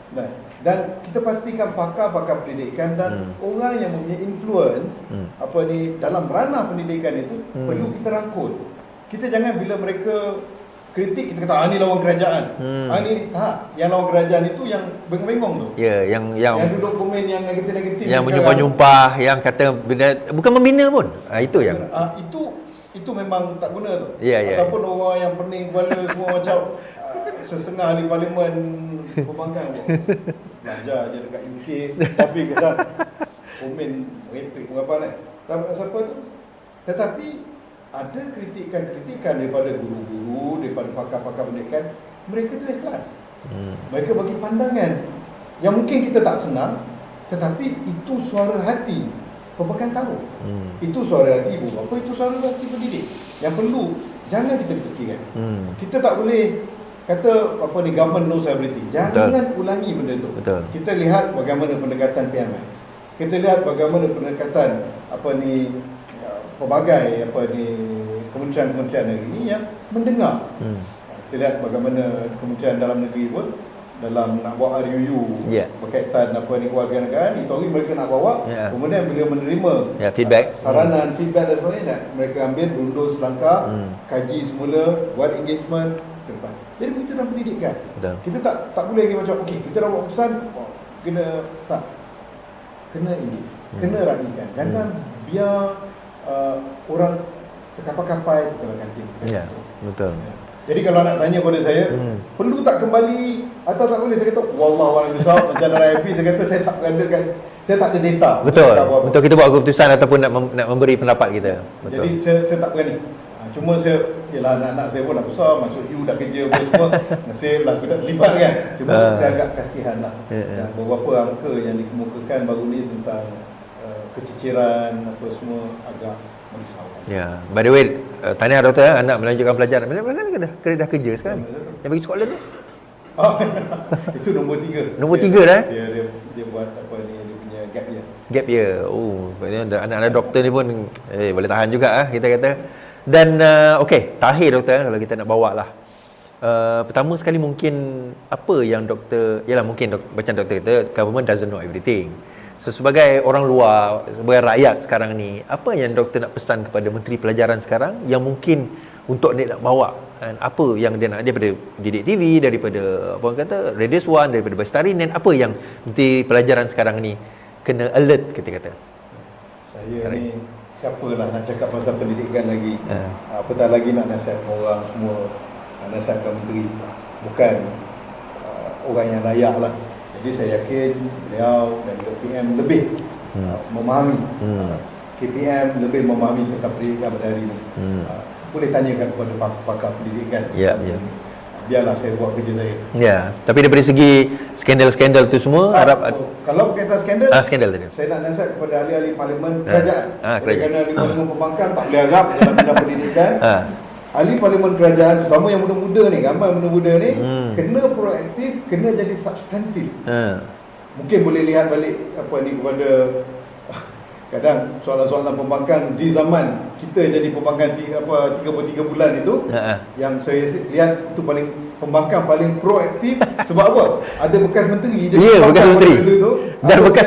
Dan kita pastikan pakar-pakar pendidikan dan orang yang mempunyai influence dalam ranah pendidikan itu perlu kita rangkul. Kita jangan bila mereka kritik kita kata ni lawan kerajaan. Ni yang lawan kerajaan itu yang bengong-bengong tu. Yang duduk komen yang negatif-negatif. Yang menyumpah-nyumpah, yang kata benda bukan membina pun. Itu yang itu memang tak guna tu. Ataupun orang yang pening kepala semua macam setengah ahli parlimen pembangkang belajar je dekat UK tapi kata komen replik apa ni. Siapa tu? Tetapi ada kritikan daripada guru-guru, daripada pakar-pakar pendidikan, mereka tu ikhlas. Mereka bagi pandangan yang mungkin kita tak senang, tetapi itu suara hati pembangkang tahu. Itu suara hati ibu bapa, itu suara hati pendidik. Yang perlu jangan kita ketepikan. Kita tak boleh kata government knows everything. Jangan ulangi benda tu. Kita lihat bagaimana pendekatan PMI. Kita lihat bagaimana pendekatan pelbagai kementerian-kementerian negeri ini yang mendengar. Kita lihat bagaimana Kementerian Dalam Negeri pun dalam nak buat RUU berkaitan kewarganegaraan, itu mereka nak bawa, kemudian bila menerima feedback, saranan, feedback dan sebagainya, mereka ambil undur selangkah, kaji semula, buat engagement ke depan. Jadi begitu dalam pendidikan. Kita tak boleh lagi macam kita dah buat keputusan, kena engage, kena raikan. Jangan biar orang terkapai-kapai dalam kantin. Betul. Jadi kalau nak tanya pada saya, perlu tak kembali atau tak boleh, saya kata wallahualam besar. Macam dalam IP saya kata saya tak ada data. Betul. Untuk kita buat keputusan ataupun nak memberi pendapat kita. Betul. Jadi saya tak berani. Cuma saya anak-anak saya pun dah besar, masuk U dah kerja apa semua. Nasib lah aku tak terlibat kan. Cuma saya agak kasihan lah. Dan beberapa angka yang dikemukakan baru ni tentang keciciran apa semua agak merisaukan. By the way, tahniah doktor, anak melanjutkan pelajaran. Mana dah kerja sekarang? Yang pergi sekolah tu? Itu nombor 3. Nombor 3 dah? Dia buat dia pergi Gap year. Oh, anak-anak doktor ni pun boleh tahan juga kita kata. Dan okey, terakhir doktor kalau kita nak bawa lah. Pertama sekali mungkin apa yang doktor, yalah mungkin macam doktor kata, government doesn't know everything. So sebagai orang luar, sebagai rakyat sekarang ni, apa yang doktor nak pesan kepada Menteri Pelajaran sekarang yang mungkin untuk dia nak bawa, kan? Apa yang dia nak daripada Didik TV, daripada apa orang kata Radio Swan, daripada Bestari Net, apa yang Menteri Pelajaran sekarang ni kena alert kita kata? Saya ni siapalah nak cakap pasal pendidikan lagi. Apatah lagi nak nasihat orang semua, nak nasihatkan menteri, bukan orang yang layak lah. Jadi saya yakin beliau dan PM lebih memahami, KPM lebih memahami tentang pendidikan pada hari ini. Boleh tanyakan kepada pakar pendidikan. Biarlah saya buat kerja saya. Ya, tapi daripada segi skandal-skandal tu semua harap kalau berkaitan skandal, skandal tadi. Saya nak nasihat kepada ahli-ahli parlimen kerajaan. Kerajaan. Kerana ahli parlimen pembangkang tak boleh harap dalam bidang pendidikan. Ahli parlimen kerajaan, terutama yang muda-muda ni, gambar muda-muda ni, kena proaktif, kena jadi substantif. Mungkin boleh lihat balik apa ni kepada kadang soalan-soalan pembangkang di zaman kita jadi pembangkang 33 bulan itu, yang saya lihat itu paling pembangkang paling proaktif. Sebab apa? Ada bekas menteri jadi bekas menteri itu, dan bekas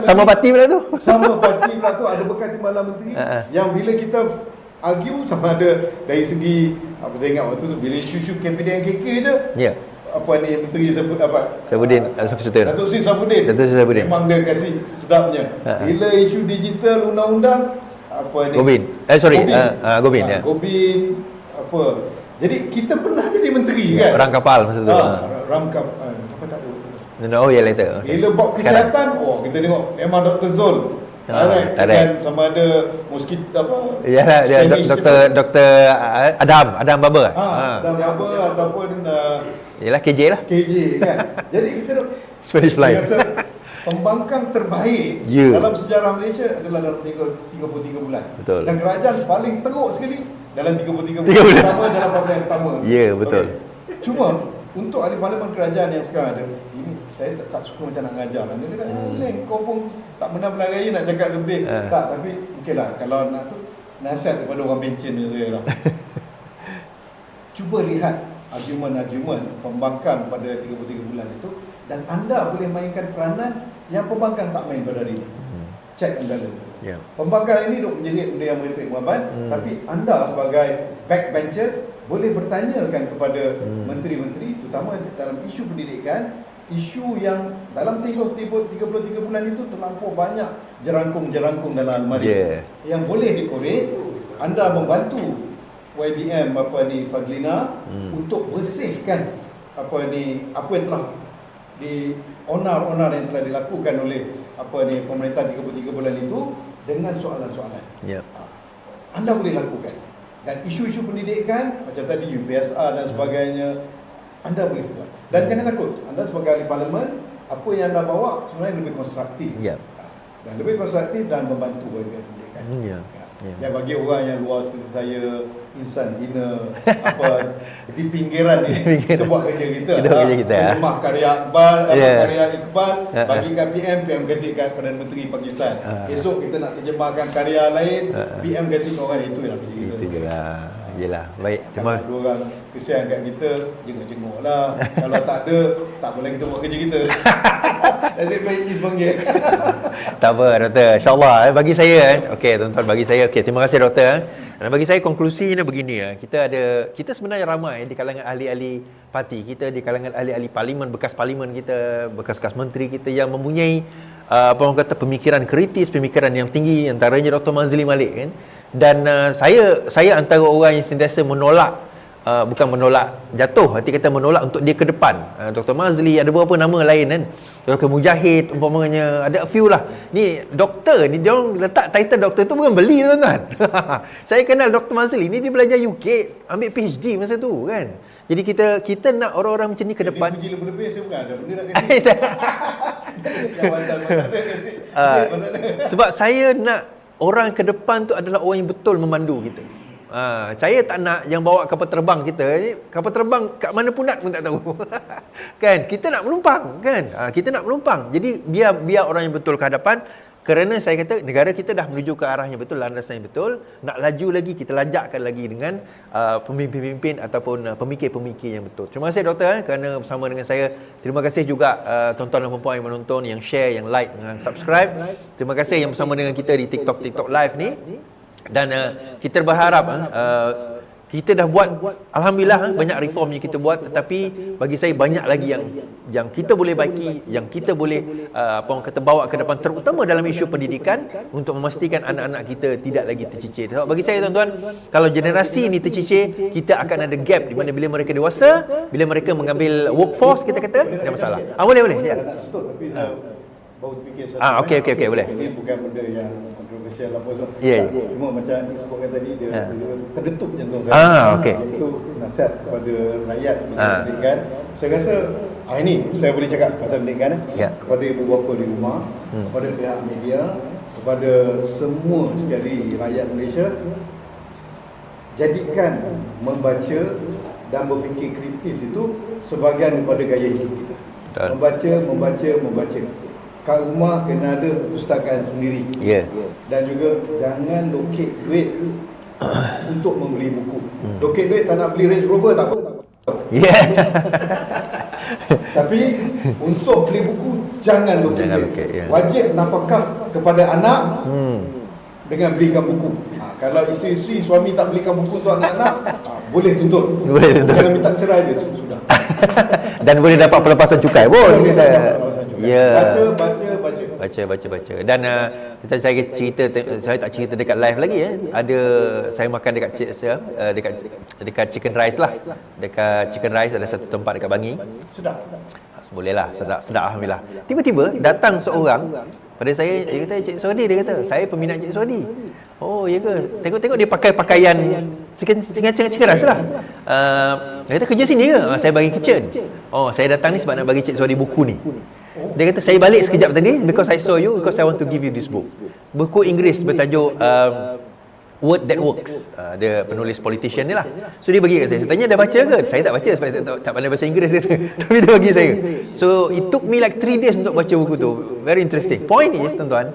sama parti pula tu. Sama parti pula tu, ada bekas timbalan menteri yang bila kita argue sama ada dari segi apa, saya ingat waktu tu bila isu-isu KPD KK je, apa ni menteri Saifuddin Datuk Seri Saifuddin memang dia kasih sedapnya. Bila isu digital undang-undang apa ni Gobin apa, jadi kita pernah jadi menteri kan, rang kapal masa tu rang kapal apa tak ada. Oh ya, later. Bila bab kesihatan, kita tengok memang Dr. Zul. Kan sama ada mosquito apa? Ya, dia Dr. Adam Baber. Adam Baber ataupun yalah KJ lah. KJ kan. Jadi kita Spanish Fly. Pembangkang terbaik dalam sejarah Malaysia adalah dalam 33 bulan. Betul. Dan kerajaan paling teruk sekali dalam 33 bulan pertama dalam fasa yang pertama. Ya, betul. Cuma untuk ahli parlimen kerajaan yang sekarang ada, ini saya tak suka macam nak ngajar lah. Dia kata, kau pun tak pernah berlari nak cakap lebih. Tak, tapi okeylah kalau nak tu nasihat kepada orang bencin ni saya lah. Cuba lihat argument-argument pembangkang pada 33 bulan itu, dan anda boleh mainkan peranan yang pembangkang tak main pada hari ini. Check and balance. Pembangkang ini duk menjerit benda yang merepek muaban, tapi anda sebagai backbenchers boleh bertanyakan kepada menteri-menteri, terutama dalam isu pendidikan, isu yang dalam 33 bulan itu terlampau banyak jerangkung-jerangkung dalam almari yang boleh dikorek. Anda membantu YBM Fadlina untuk bersihkan apa yang telah di onar-onar yang telah dilakukan oleh pemerintah 33 bulan itu dengan soalan-soalan. Anda boleh lakukan. Dan isu-isu pendidikan macam tadi UPSR dan sebagainya, anda boleh buat. Dan jangan takut, anda sebagai ahli parlimen, apa yang anda bawa sebenarnya lebih konstruktif. Dan lebih konstruktif dan membantu YBM pendidikan. Dan bagi orang yang luar seperti saya, insan hina di pinggiran ni, kita buat kerja kita. Terjemah karya Iqbal, karya Iqbal, bagi KPM, PM kasih kat Perdana Menteri Pakistan. Esok kita nak terjemahkan karya lain, PM kasih ke orang, itu yang kerja kita. Itu je lah. Yelah, baik. Cuma ada orang kesian kat kita, jenguk-jenguk lah. Kalau tak ada, tak boleh kita buat kerja kita. Nasib baik Is panggil. Tak apa doktor, insyaAllah bagi saya okey tuan-tuan, bagi saya okey, terima kasih doktor. Dan bagi saya konklusinya begini, kita sebenarnya ramai di kalangan ahli-ahli parti kita, di kalangan ahli-ahli parlimen, bekas parlimen kita, bekas-bekas menteri kita yang mempunyai apa orang kata pemikiran kritis, pemikiran yang tinggi, antaranya Dr. Mazli Malik kan. Dan saya antara orang yang sentiasa menolak, bukan menolak jatuh, hati kata menolak untuk dia ke depan. Dr. Mazli, ada beberapa nama lain kan, Dr. Mujahid umpamanya, ada a few lah. Ni doktor ni, dia orang letak title doktor tu bukan beli tuan-tuan. Saya kenal Dr. Mazli ni, dia belajar UK, ambil PhD masa tu kan. Jadi kita nak orang-orang macam ni ke depan. Puji lebih-lebih saya bukan ada benda nak kasi. Sebab saya nak orang ke depan tu adalah orang yang betul memandu kita. Saya tak nak yang bawa kapal terbang kita ni, kapal terbang kat mana punat pun tak tahu. Kan, kita nak menumpang kan. Kita nak menumpang. Jadi biar orang yang betul ke hadapan, Kerana saya kata negara kita dah menuju ke arah yang betul, landasan yang betul. Nak laju lagi, kita lajakkan lagi dengan pemimpin-pemimpin ataupun pemikir-pemikir yang betul. Terima kasih doktor kerana bersama dengan saya. Terima kasih juga tuan-tuan dan puan-puan yang menonton, yang share, yang like, yang subscribe. Terima kasih yang bersama dengan kita di TikTok live ni. Dan kita berharap kita dah buat, alhamdulillah, banyak reform yang kita buat, tetapi bagi saya banyak lagi yang kita boleh baiki, yang kita boleh bawa ke depan, terutama dalam isu pendidikan, untuk memastikan anak-anak kita tidak lagi tercicir. Sebab bagi saya tuan-tuan, kalau generasi ini tercicir, kita akan ada gap di mana bila mereka dewasa, bila mereka mengambil workforce, kita kata ada masalah. Boleh ya. Baru terfikir satu. Okey, boleh. Ini bukan benda yang kontroversial apa semua. Ya. Cuma macam disebutkan tadi, dia terdetuk jantung saya. Okey. Itu nasihat kepada rakyat pendidikan. Saya rasa ini saya boleh cakap pasal pendidikan kepada ibu bapa di rumah, kepada pihak media, kepada semua sekali rakyat Malaysia, jadikan membaca dan berfikir kritis itu sebahagian daripada gaya hidup kita. Membaca. Kat rumah kena ada perpustakaan sendiri. Dan juga jangan lokek duit untuk membeli buku. Lokek duit tak nak beli Range Rover tak apa. Tapi untuk beli buku jangan lokek duit. Wajib nafkah kepada anak dengan belikan buku. Kalau isteri-isteri, suami tak belikan buku untuk anak-anak, boleh tuntut. Jangan minta cerai dia sudah. Dan boleh dapat pelepasan cukai pun kita. Baca. Dan saya tak cerita dekat live lagi Ada saya makan dekat Chicken Rice lah. Dekat Chicken Rice ada satu tempat dekat Bangi. Sedap. Boleh lah, sedap alhamdulillah. Tiba-tiba datang seorang pada saya, dia kata, Cik Suhadi, dia kata, saya peminat Cik Suhadi. Oh, ya ke? Tengok dia pakai pakaian Chicken Rice lah. Dia kata, kerja sini ke? Saya bagi kitchen. Oh, saya datang ni sebab nak bagi Cik Suhadi buku ni. Dia kata, saya balik sekejap tadi because I saw you, because I want to give you this book. Buku Inggeris bertajuk Word That Works. Dia penulis politician ni lah. So dia bagi kat saya tanya, dah baca ke? Saya tak baca sebab saya tak pandai bahasa Inggeris dia. Tapi dia bagi saya. So it took me like 3 days untuk baca buku tu. Very interesting. Point is tuan-tuan,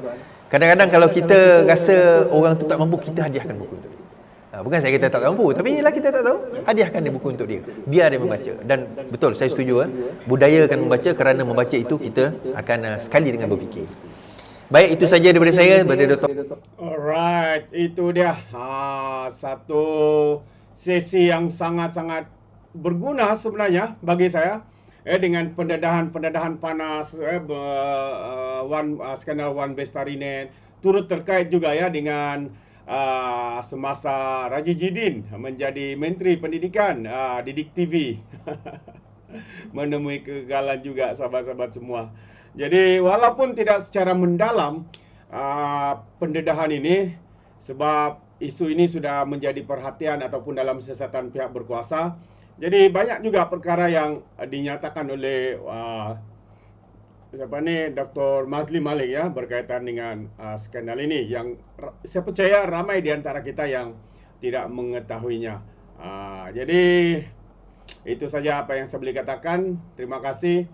kadang-kadang kalau kita rasa orang tu tak mampu, kita hadiahkan buku tu. Bukan saya kata tak mampu, tapi ialah kita tak tahu, hadiahkan dia buku untuk dia, biar dia membaca. Dan betul, saya setuju budayakan membaca, kerana membaca itu kita akan sekali dengan berfikir. Baik, itu saja daripada saya, daripada Dr. Alright, itu dia satu sesi yang sangat-sangat berguna sebenarnya bagi saya, dengan pendedahan panas, skandal Wan Bestarinet, turut terkait juga dengan semasa Raji Jidin menjadi Menteri Pendidikan, Didik TV menemui kegagalan juga sahabat-sahabat semua. Jadi walaupun tidak secara mendalam pendedahan ini, sebab isu ini sudah menjadi perhatian ataupun dalam siasatan pihak berkuasa, jadi banyak juga perkara yang dinyatakan oleh Dr. Mazli Malik berkaitan dengan skandal ini, yang saya percaya ramai di antara kita yang tidak mengetahuinya. Jadi itu saja apa yang saya boleh katakan. Terima kasih.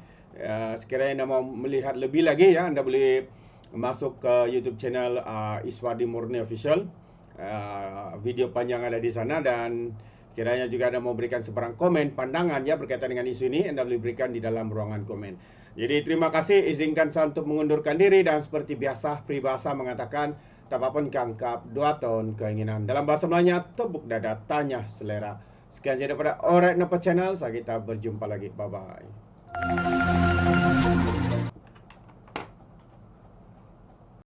Sekiranya anda mau melihat lebih lagi, anda boleh masuk ke YouTube channel Iswadi Murni Official. Video panjang ada di sana, dan kiranya juga anda mau berikan sebarang komen, pandangan berkaitan dengan isu ini, anda boleh berikan di dalam ruangan komen. Jadi terima kasih, izinkan saya untuk mengundurkan diri, dan seperti biasa peribahasa mengatakan, tak apa-apa kangkap 2 tahun keinginan. Dalam bahasa Melayunya, tepuk dada, tanya selera. Sekian saja daripada Alright Napa Channel, kita berjumpa lagi. Bye-bye.